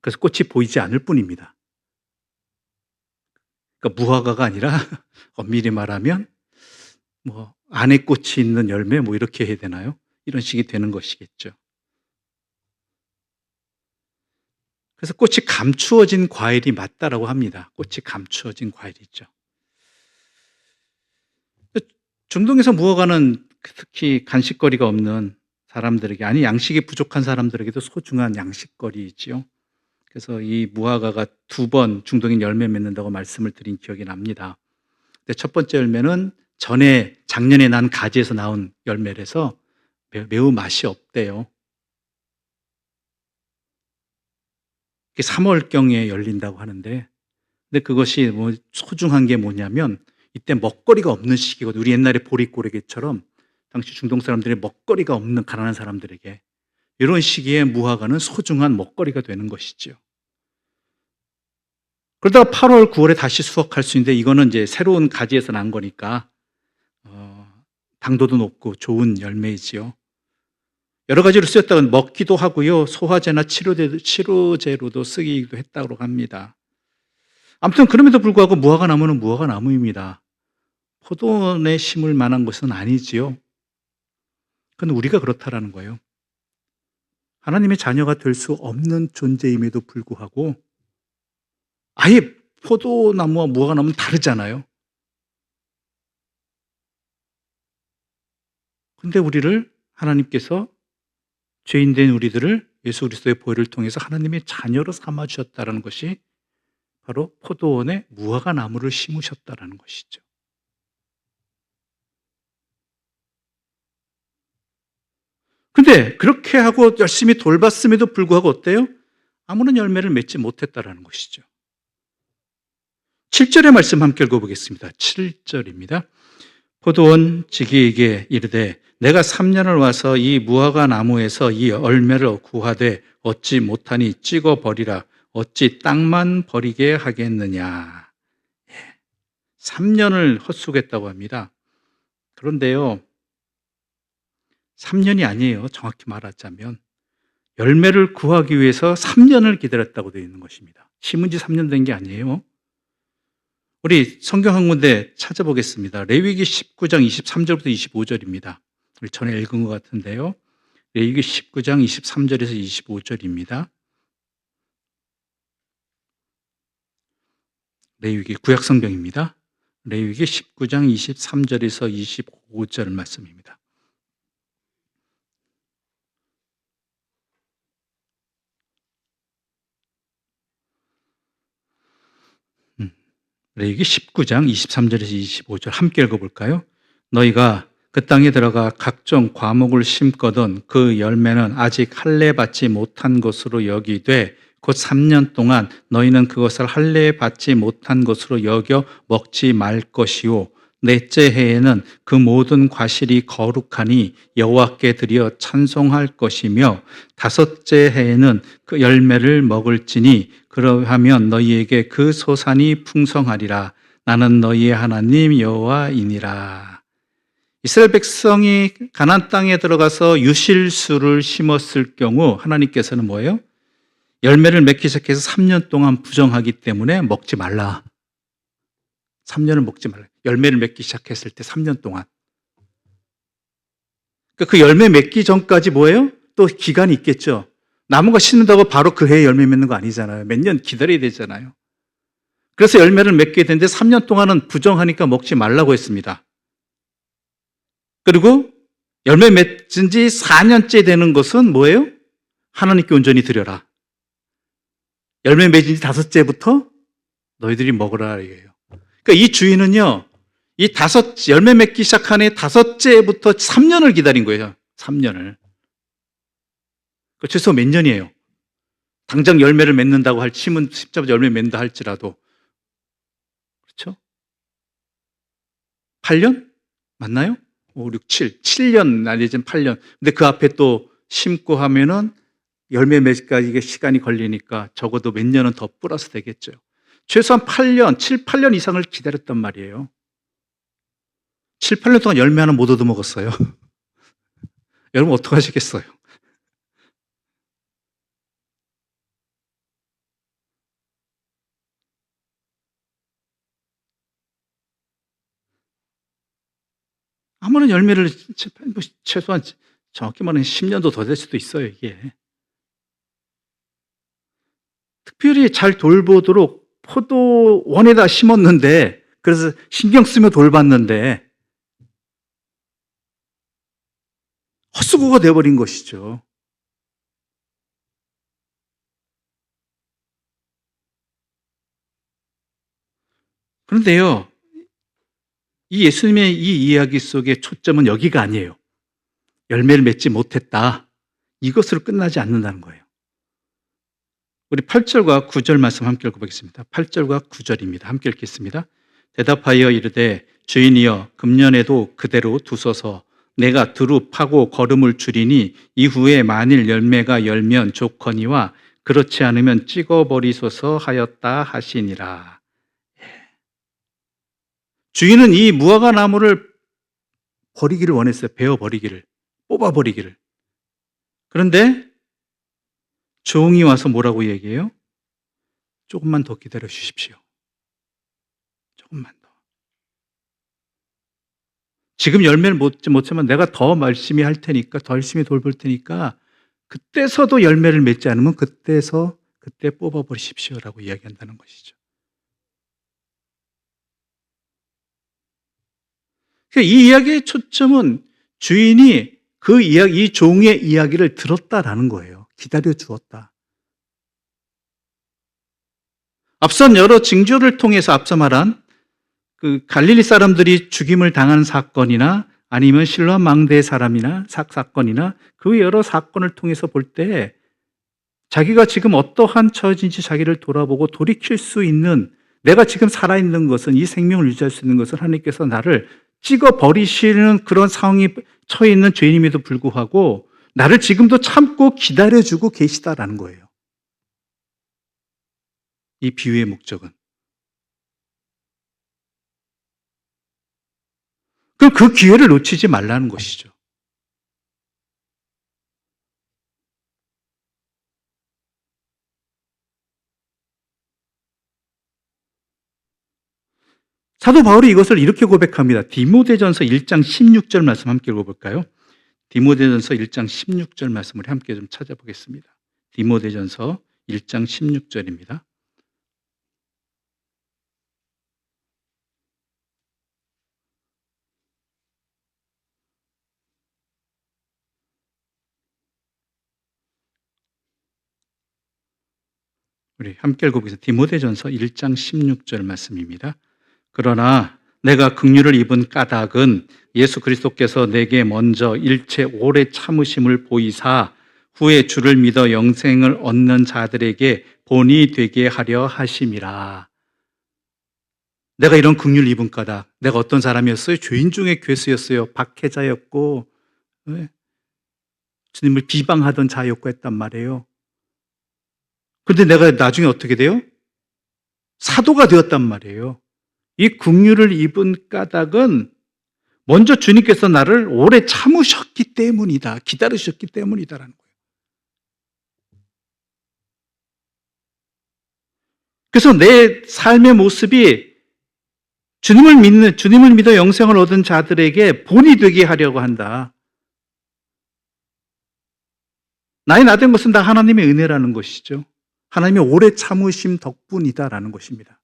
그래서 꽃이 보이지 않을 뿐입니다. 그러니까 무화과가 아니라 엄밀히 말하면 뭐 안에 꽃이 있는 열매, 뭐 이렇게 해야 되나요? 이런 식이 되는 것이겠죠. 그래서 꽃이 감추어진 과일이 맞다라고 합니다. 꽃이 감추어진 과일이죠. 중동에서 무화과는 특히 간식거리가 없는 사람들에게, 아니 양식이 부족한 사람들에게도 소중한 양식거리이지요. 그래서 이 무화과가 2번 중동인 열매 맺는다고 말씀을 드린 기억이 납니다. 근데 첫 번째 열매는 작년에 난 가지에서 나온 열매라서 매우 맛이 없대요. 3월경에 열린다고 하는데, 근데 그것이 소중한 게 뭐냐면 이때 먹거리가 없는 시기거든요. 우리 옛날에 보릿고래개처럼 당시 중동 사람들이 먹거리가 없는 가난한 사람들에게 이런 시기에 무화과는 소중한 먹거리가 되는 것이죠. 그러다가 8월, 9월에 다시 수확할 수 있는데, 이거는 이제 새로운 가지에서 난 거니까 당도도 높고 좋은 열매이지요. 여러 가지로 쓰였다가 먹기도 하고요, 소화제나 치료제로도 쓰기도 했다고 합니다. 아무튼 그럼에도 불구하고 무화과 나무는 무화과 나무입니다. 포도원에 심을 만한 것은 아니지요. 그건 우리가 그렇다라는 거예요. 하나님의 자녀가 될 수 없는 존재임에도 불구하고 아예 포도나무와 무화과 나무는 다르잖아요. 근데 하나님께서 죄인된 우리들을 예수 그리스도의 보혈을 통해서 하나님의 자녀로 삼아 주셨다는 것이 바로 포도원에 무화과 나무를 심으셨다는 것이죠. 근데 그렇게 하고 열심히 돌봤음에도 불구하고 어때요? 아무런 열매를 맺지 못했다는 것이죠. 7절의 말씀 함께 읽어보겠습니다. 7절입니다. 포도원 지기에게 이르되 내가 3년을 와서 이 무화과 나무에서 이 열매를 구하되 얻지 못하니 찍어 버리라. 어찌 땅만 버리게 하겠느냐. 3년을 헛수겠다고 합니다. 그런데요, 3년이 아니에요. 정확히 말하자면 열매를 구하기 위해서 3년을 기다렸다고 되어 있는 것입니다. 심은 지 3년 된 게 아니에요. 우리 성경 한 군데 찾아보겠습니다. 레위기 19장 23절부터 25절입니다. 우리 전에 읽은 것 같은데요. 레위기 19장 23절에서 25절입니다. 레위기 구약 성경입니다. 레위기 19장 23절에서 25절 말씀입니다. 레위기 19장 23절에서 25절 함께 읽어볼까요? 너희가 그 땅에 들어가 각종 과목을 심거든 그 열매는 아직 할례 받지 못한 것으로 여기되 곧 3년 동안 너희는 그것을 할례 받지 못한 것으로 여겨 먹지 말 것이요 넷째 해에는 그 모든 과실이 거룩하니 여호와께 드려 찬송할 것이며 다섯째 해에는 그 열매를 먹을지니 그러하면 너희에게 그 소산이 풍성하리라. 나는 너희의 하나님 여호와이니라. 이스라엘 백성이 가나안 땅에 들어가서 유실수를 심었을 경우 하나님께서는 뭐예요? 열매를 맺기 시작해서 3년 동안 부정하기 때문에 먹지 말라. 3년을 먹지 말라. 열매를 맺기 시작했을 때 3년 동안. 그 열매 맺기 전까지 뭐예요? 또 기간이 있겠죠. 나무가 심는다고 바로 그 해에 열매 맺는 거 아니잖아요. 몇 년 기다려야 되잖아요. 그래서 열매를 맺게 되는데 3년 동안은 부정하니까 먹지 말라고 했습니다. 그리고 열매 맺은 지 4년째 되는 것은 뭐예요? 하나님께 온전히 드려라. 열매 맺은 지 5째부터 너희들이 먹으라 이거예요. 그러니까 이 주인은요, 열매 맺기 시작한 해 5째부터 3년을 기다린 거예요. 3년을. 그 최소 몇 년이에요? 당장 열매를 맺는다고 심자마자 열매 맺는다 할지라도. 그렇죠? 8년? 맞나요? 5, 6, 7. 7년, 내지는 8년. 근데 그 앞에 또 심고 하면은 열매 맺기까지 이게 시간이 걸리니까 적어도 몇 년은 더 플러스 되겠죠. 최소한 8년, 7, 8년 이상을 기다렸단 말이에요. 7, 8년 동안 열매 하나 못 얻어먹었어요. 여러분 어떡하시겠어요? 아무런 열매를 최소한 정확히 말하면 10년도 더 될 수도 있어요, 이게. 특별히 잘 돌보도록 포도원에다 심었는데, 그래서 신경 쓰며 돌봤는데 헛수고가 되어버린 것이죠. 그런데요, 이 예수님의 이 이야기 속의 초점은 여기가 아니에요. 열매를 맺지 못했다, 이것으로 끝나지 않는다는 거예요. 우리 8절과 9절 말씀 함께 읽어보겠습니다. 8절과 9절입니다. 함께 읽겠습니다. 대답하여 이르되 주인이여 금년에도 그대로 두소서. 내가 두루 파고 거름을 줄이니 이후에 만일 열매가 열면 좋거니와 그렇지 않으면 찍어버리소서 하였다 하시니라. 주인은 이 무화과 나무를 버리기를 원했어요. 베어버리기를, 뽑아버리기를. 그런데 종이 와서 뭐라고 얘기해요? 조금만 더 기다려 주십시오. 조금만 더. 지금 열매를 못하면 내가 더 열심히 할 테니까, 더 열심히 돌볼 테니까 그때서도 열매를 맺지 않으면 그때 뽑아버리십시오라고 이야기한다는 것이죠. 이 이야기의 초점은 주인이 이 종의 이야기를 들었다라는 거예요. 기다려 주었다. 앞선 여러 징조를 통해서 앞서 말한 그 갈릴리 사람들이 죽임을 당한 사건이나 아니면 실로암 망대 사람이나 사건이나 그 여러 사건을 통해서 볼 때 자기가 지금 어떠한 처지인지 자기를 돌아보고 돌이킬 수 있는, 내가 지금 살아있는 것은, 이 생명을 유지할 수 있는 것은 하나님께서 나를 찍어버리시는 그런 상황이 처해 있는 죄인임에도 불구하고 나를 지금도 참고 기다려주고 계시다라는 거예요. 이 비유의 목적은. 그럼 그 기회를 놓치지 말라는 것이죠. 사도 바울이 이것을 이렇게 고백합니다. 디모데전서 1장 16절 말씀 함께 읽어볼까요? 디모데전서 1장 16절 말씀을 함께 좀 찾아보겠습니다. 디모데전서 1장 16절입니다. 우리 함께 읽어보겠습니다. 디모데전서 1장 16절 말씀입니다. 그러나 내가 긍휼을 입은 까닭은 예수 그리스도께서 내게 먼저 일체 오래 참으심을 보이사 후에 주를 믿어 영생을 얻는 자들에게 본이 되게 하려 하심이라. 내가 이런 긍휼을 입은 까닭, 내가 어떤 사람이었어요? 죄인 중에 괴수였어요. 박해자였고, 주님을 비방하던 자였고 했단 말이에요. 그런데 내가 나중에 어떻게 돼요? 사도가 되었단 말이에요. 이 긍휼을 입은 까닭은 먼저 주님께서 나를 오래 참으셨기 때문이다. 기다리셨기 때문이다라는 거예요. 그래서 내 삶의 모습이 주님을 믿어 영생을 얻은 자들에게 본이 되게 하려고 한다. 나의 나된 것은 다 하나님의 은혜라는 것이죠. 하나님의 오래 참으심 덕분이다라는 것입니다.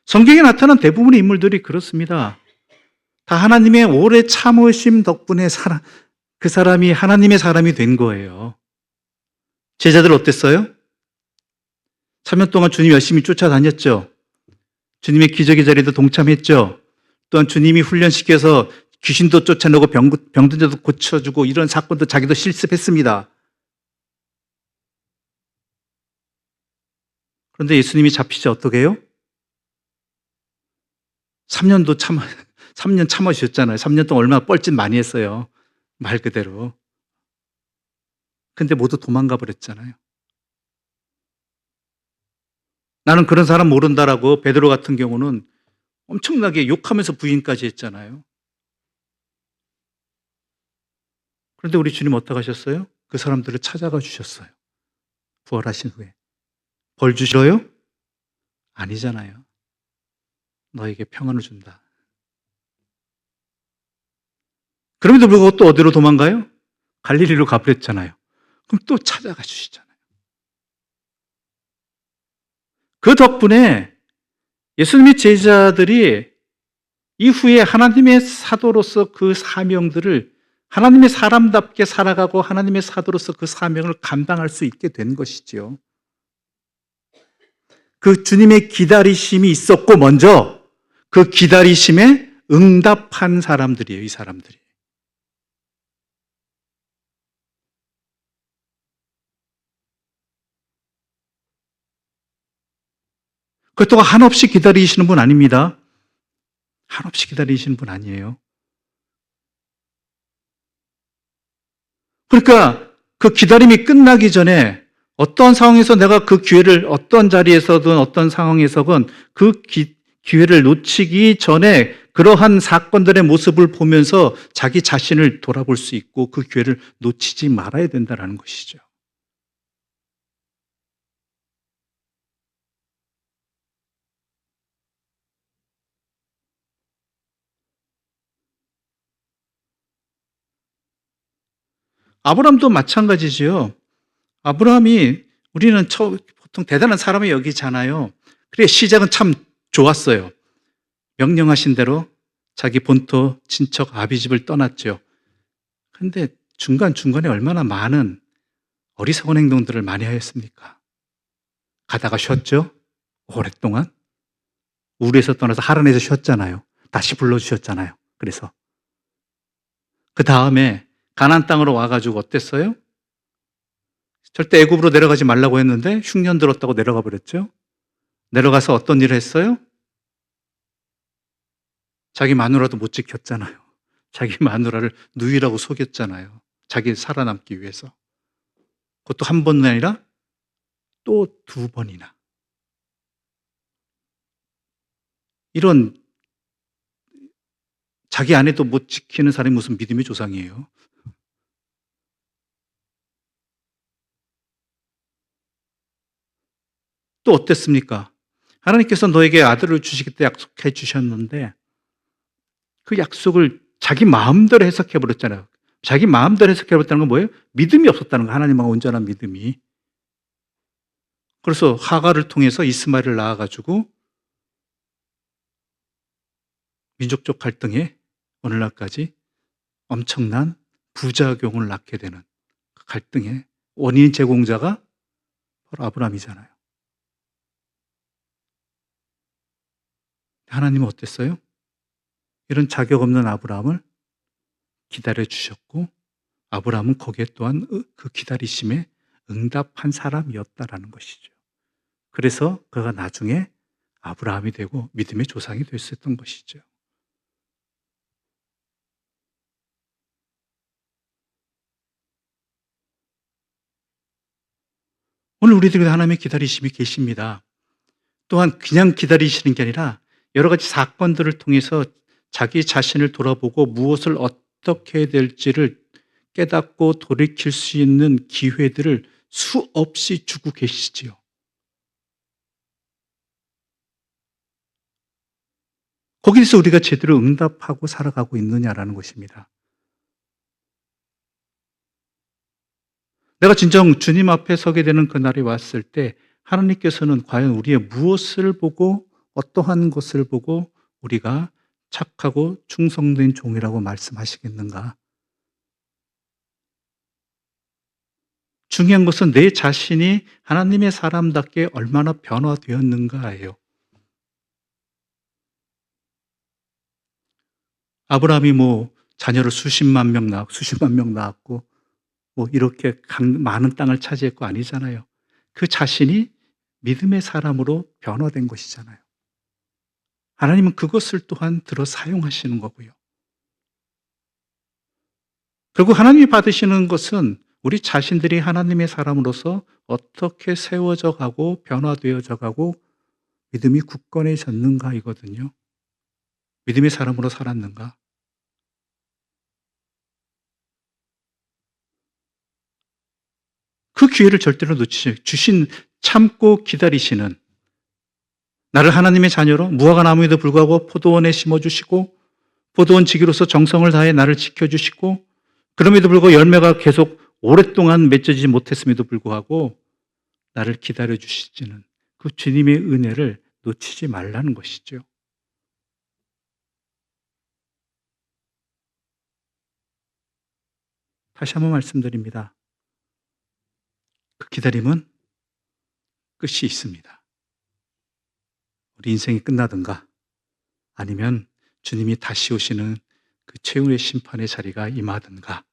성경에 나타난 대부분의 인물들이 그렇습니다. 다 하나님의 오래 참으심 덕분에 그 사람이 하나님의 사람이 된 거예요. 제자들 어땠어요? 3년 동안 주님 열심히 쫓아다녔죠. 주님의 기적의 자리에도 동참했죠. 또한 주님이 훈련시켜서 귀신도 쫓아내고 병든 자도 고쳐주고 이런 사건도 자기도 실습했습니다. 그런데 예수님이 잡히자 어떻게 해요? 3년 참으셨잖아요. 3년 동안 얼마나 뻘짓 많이 했어요. 말 그대로. 근데 모두 도망가 버렸잖아요. 나는 그런 사람 모른다라고 베드로 같은 경우는 엄청나게 욕하면서 부인까지 했잖아요. 그런데 우리 주님 어떻게 하셨어요? 그 사람들을 찾아가 주셨어요. 부활하신 후에. 벌 주시러요? 아니잖아요. 너에게 평안을 준다. 그럼에도 불구하고 또 어디로 도망가요? 갈릴리로 가버렸잖아요. 그럼 또 찾아가 주시잖아요. 그 덕분에 예수님의 제자들이 이후에 하나님의 사도로서 그 사명들을 하나님의 사람답게 살아가고 하나님의 사도로서 그 사명을 감당할 수 있게 된 것이지요. 그 주님의 기다리심이 있었고 먼저 그 기다리심에 응답한 사람들이에요, 이 사람들이. 그렇다고 한없이 기다리시는 분 아닙니다. 한없이 기다리시는 분 아니에요. 그러니까 그 기다림이 끝나기 전에 어떤 상황에서 내가 그 기회를 어떤 자리에서든 어떤 상황에서든 그 기회를 놓치기 전에 그러한 사건들의 모습을 보면서 자기 자신을 돌아볼 수 있고 그 기회를 놓치지 말아야 된다는 것이죠. 아브라함도 마찬가지지요. 아브라함이 우리는 보통 대단한 사람이 여기잖아요. 그래, 시작은 참 좋았어요. 명령하신 대로 자기 본토 친척 아비집을 떠났죠. 그런데 중간중간에 얼마나 많은 어리석은 행동들을 많이 하였습니까? 가다가 쉬었죠? 오랫동안. 우르에서 떠나서 하란에서 쉬었잖아요. 다시 불러주셨잖아요. 그래서 그 다음에 가나안 땅으로 와가지고 어땠어요? 절대 애굽으로 내려가지 말라고 했는데 흉년 들었다고 내려가 버렸죠. 내려가서 어떤 일을 했어요? 자기 마누라도 못 지켰잖아요. 자기 마누라를 누이라고 속였잖아요. 자기 살아남기 위해서. 그것도 한 번이 아니라 또 두 번이나. 이런 자기 아내도 못 지키는 사람이 무슨 믿음의 조상이에요. 또 어땠습니까? 하나님께서 너에게 아들을 주시겠다 약속해 주셨는데 그 약속을 자기 마음대로 해석해 버렸잖아요. 자기 마음대로 해석해 버렸다는 건 뭐예요? 믿음이 없었다는 거예요. 하나님하고 온전한 믿음이. 그래서 하가를 통해서 이스마엘을 낳아 가지고 민족적 갈등에 오늘날까지 엄청난 부작용을 낳게 되는 그 갈등의 원인 제공자가 바로 아브라함이잖아요. 하나님은 어땠어요? 이런 자격 없는 아브라함을 기다려 주셨고 아브라함은 거기에 또한 그 기다리심에 응답한 사람이었다라는 것이죠. 그래서 그가 나중에 아브라함이 되고 믿음의 조상이 될 수 있었던 것이죠. 오늘 우리들에게 하나님의 기다리심이 계십니다. 또한 그냥 기다리시는 게 아니라 여러 가지 사건들을 통해서 자기 자신을 돌아보고 무엇을 어떻게 해야 될지를 깨닫고 돌이킬 수 있는 기회들을 수없이 주고 계시지요. 거기서 우리가 제대로 응답하고 살아가고 있느냐라는 것입니다. 내가 진정 주님 앞에 서게 되는 그날이 왔을 때 하나님께서는 과연 우리의 무엇을 보고 어떠한 것을 보고 우리가 착하고 충성된 종이라고 말씀하시겠는가? 중요한 것은 내 자신이 하나님의 사람답게 얼마나 변화되었는가예요. 아브라함이 뭐 자녀를 수십만 명 낳았고 뭐 이렇게 많은 땅을 차지했고 아니잖아요. 그 자신이 믿음의 사람으로 변화된 것이잖아요. 하나님은 그것을 또한 들어 사용하시는 거고요. 결국 하나님이 받으시는 것은 우리 자신들이 하나님의 사람으로서 어떻게 세워져 가고 변화되어져 가고 믿음이 굳건해졌는가이거든요. 믿음의 사람으로 살았는가? 그 기회를 절대로 놓치지 주신 참고 기다리시는 나를 하나님의 자녀로 무화과 나무에도 불구하고 포도원에 심어주시고 포도원 지기로서 정성을 다해 나를 지켜주시고 그럼에도 불구하고 열매가 계속 오랫동안 맺어지지 못했음에도 불구하고 나를 기다려주시지는 그 주님의 은혜를 놓치지 말라는 것이죠. 다시 한번 말씀드립니다. 그 기다림은 끝이 있습니다. 우리 인생이 끝나든가 아니면 주님이 다시 오시는 그 최후의 심판의 자리가 임하든가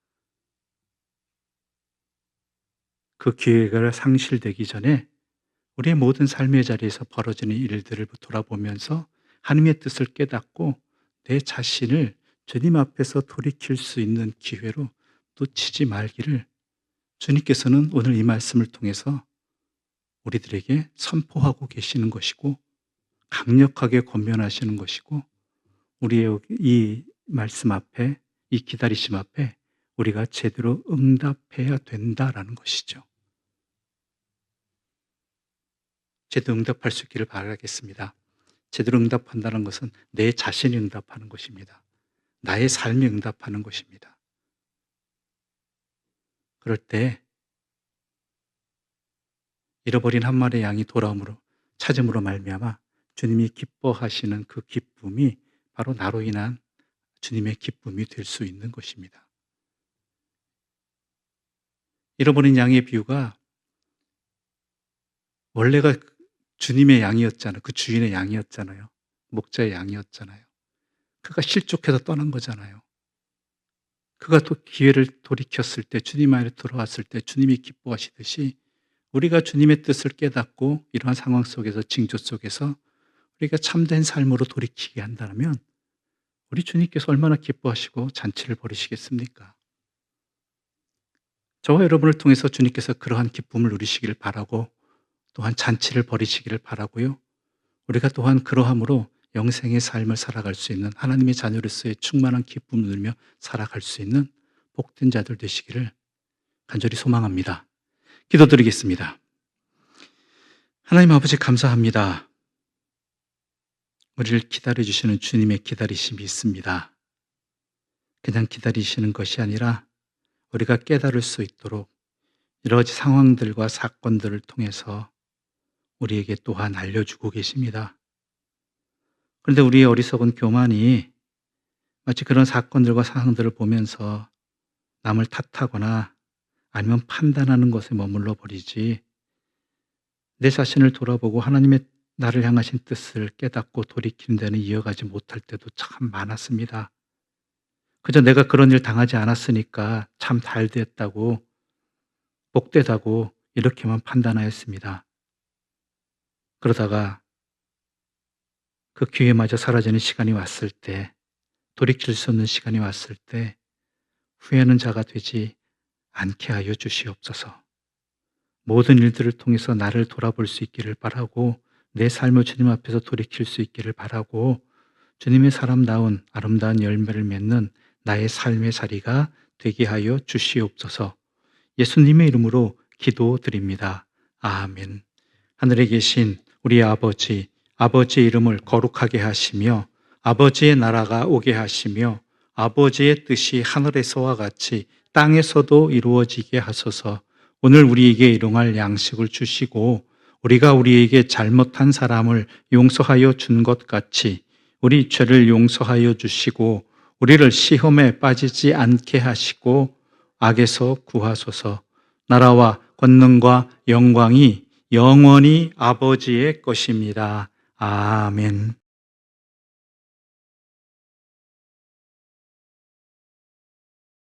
그 기회가 상실되기 전에 우리의 모든 삶의 자리에서 벌어지는 일들을 돌아보면서 하나님의 뜻을 깨닫고 내 자신을 주님 앞에서 돌이킬 수 있는 기회로 놓치지 말기를 주님께서는 오늘 이 말씀을 통해서 우리들에게 선포하고 계시는 것이고 강력하게 권면하시는 것이고 우리의 이 말씀 앞에 이 기다리심 앞에 우리가 제대로 응답해야 된다라는 것이죠. 제대로 응답할 수 있기를 바라겠습니다. 제대로 응답한다는 것은 내 자신이 응답하는 것입니다. 나의 삶이 응답하는 것입니다. 그럴 때 잃어버린 한 마리의 양이 돌아옴으로 찾음으로 말미암아 주님이 기뻐하시는 그 기쁨이 바로 나로 인한 주님의 기쁨이 될 수 있는 것입니다. 잃어버린 양의 비유가 원래가 주님의 양이었잖아요. 그 주인의 양이었잖아요. 목자의 양이었잖아요. 그가 실족해서 떠난 거잖아요. 그가 또 기회를 돌이켰을 때 주님 안에 들어왔을 때 주님이 기뻐하시듯이 우리가 주님의 뜻을 깨닫고 이러한 상황 속에서 징조 속에서 우리가 참된 삶으로 돌이키게 한다면 우리 주님께서 얼마나 기뻐하시고 잔치를 벌이시겠습니까? 저와 여러분을 통해서 주님께서 그러한 기쁨을 누리시기를 바라고 또한 잔치를 벌이시기를 바라고요. 우리가 또한 그러함으로 영생의 삶을 살아갈 수 있는 하나님의 자녀로서의 충만한 기쁨을 누리며 살아갈 수 있는 복된 자들 되시기를 간절히 소망합니다. 기도드리겠습니다. 하나님 아버지 감사합니다. 우리를 기다려주시는 주님의 기다리심이 있습니다. 그냥 기다리시는 것이 아니라 우리가 깨달을 수 있도록 여러 가지 상황들과 사건들을 통해서 우리에게 또한 알려주고 계십니다. 그런데 우리의 어리석은 교만이 마치 그런 사건들과 상황들을 보면서 남을 탓하거나 아니면 판단하는 것에 머물러 버리지 내 자신을 돌아보고 하나님의 나를 향하신 뜻을 깨닫고 돌이키는 데는 이어가지 못할 때도 참 많았습니다. 그저 내가 그런 일 당하지 않았으니까 참 잘 됐다고 복되다고 이렇게만 판단하였습니다. 그러다가 그 기회마저 사라지는 시간이 왔을 때 돌이킬 수 없는 시간이 왔을 때 후회하는 자가 되지 않게 하여 주시옵소서. 모든 일들을 통해서 나를 돌아볼 수 있기를 바라고 내 삶을 주님 앞에서 돌이킬 수 있기를 바라고 주님의 사람다운 아름다운 열매를 맺는 나의 삶의 자리가 되게 하여 주시옵소서. 예수님의 이름으로 기도드립니다. 아멘. 하늘에 계신 우리 아버지, 아버지의 이름을 거룩하게 하시며 아버지의 나라가 오게 하시며 아버지의 뜻이 하늘에서와 같이 땅에서도 이루어지게 하소서. 오늘 우리에게 일용할 양식을 주시고 우리가 우리에게 잘못한 사람을 용서하여 준 것 같이 우리 죄를 용서하여 주시고 우리를 시험에 빠지지 않게 하시고 악에서 구하소서. 나라와 권능과 영광이 영원히 아버지의 것입니다. 아멘.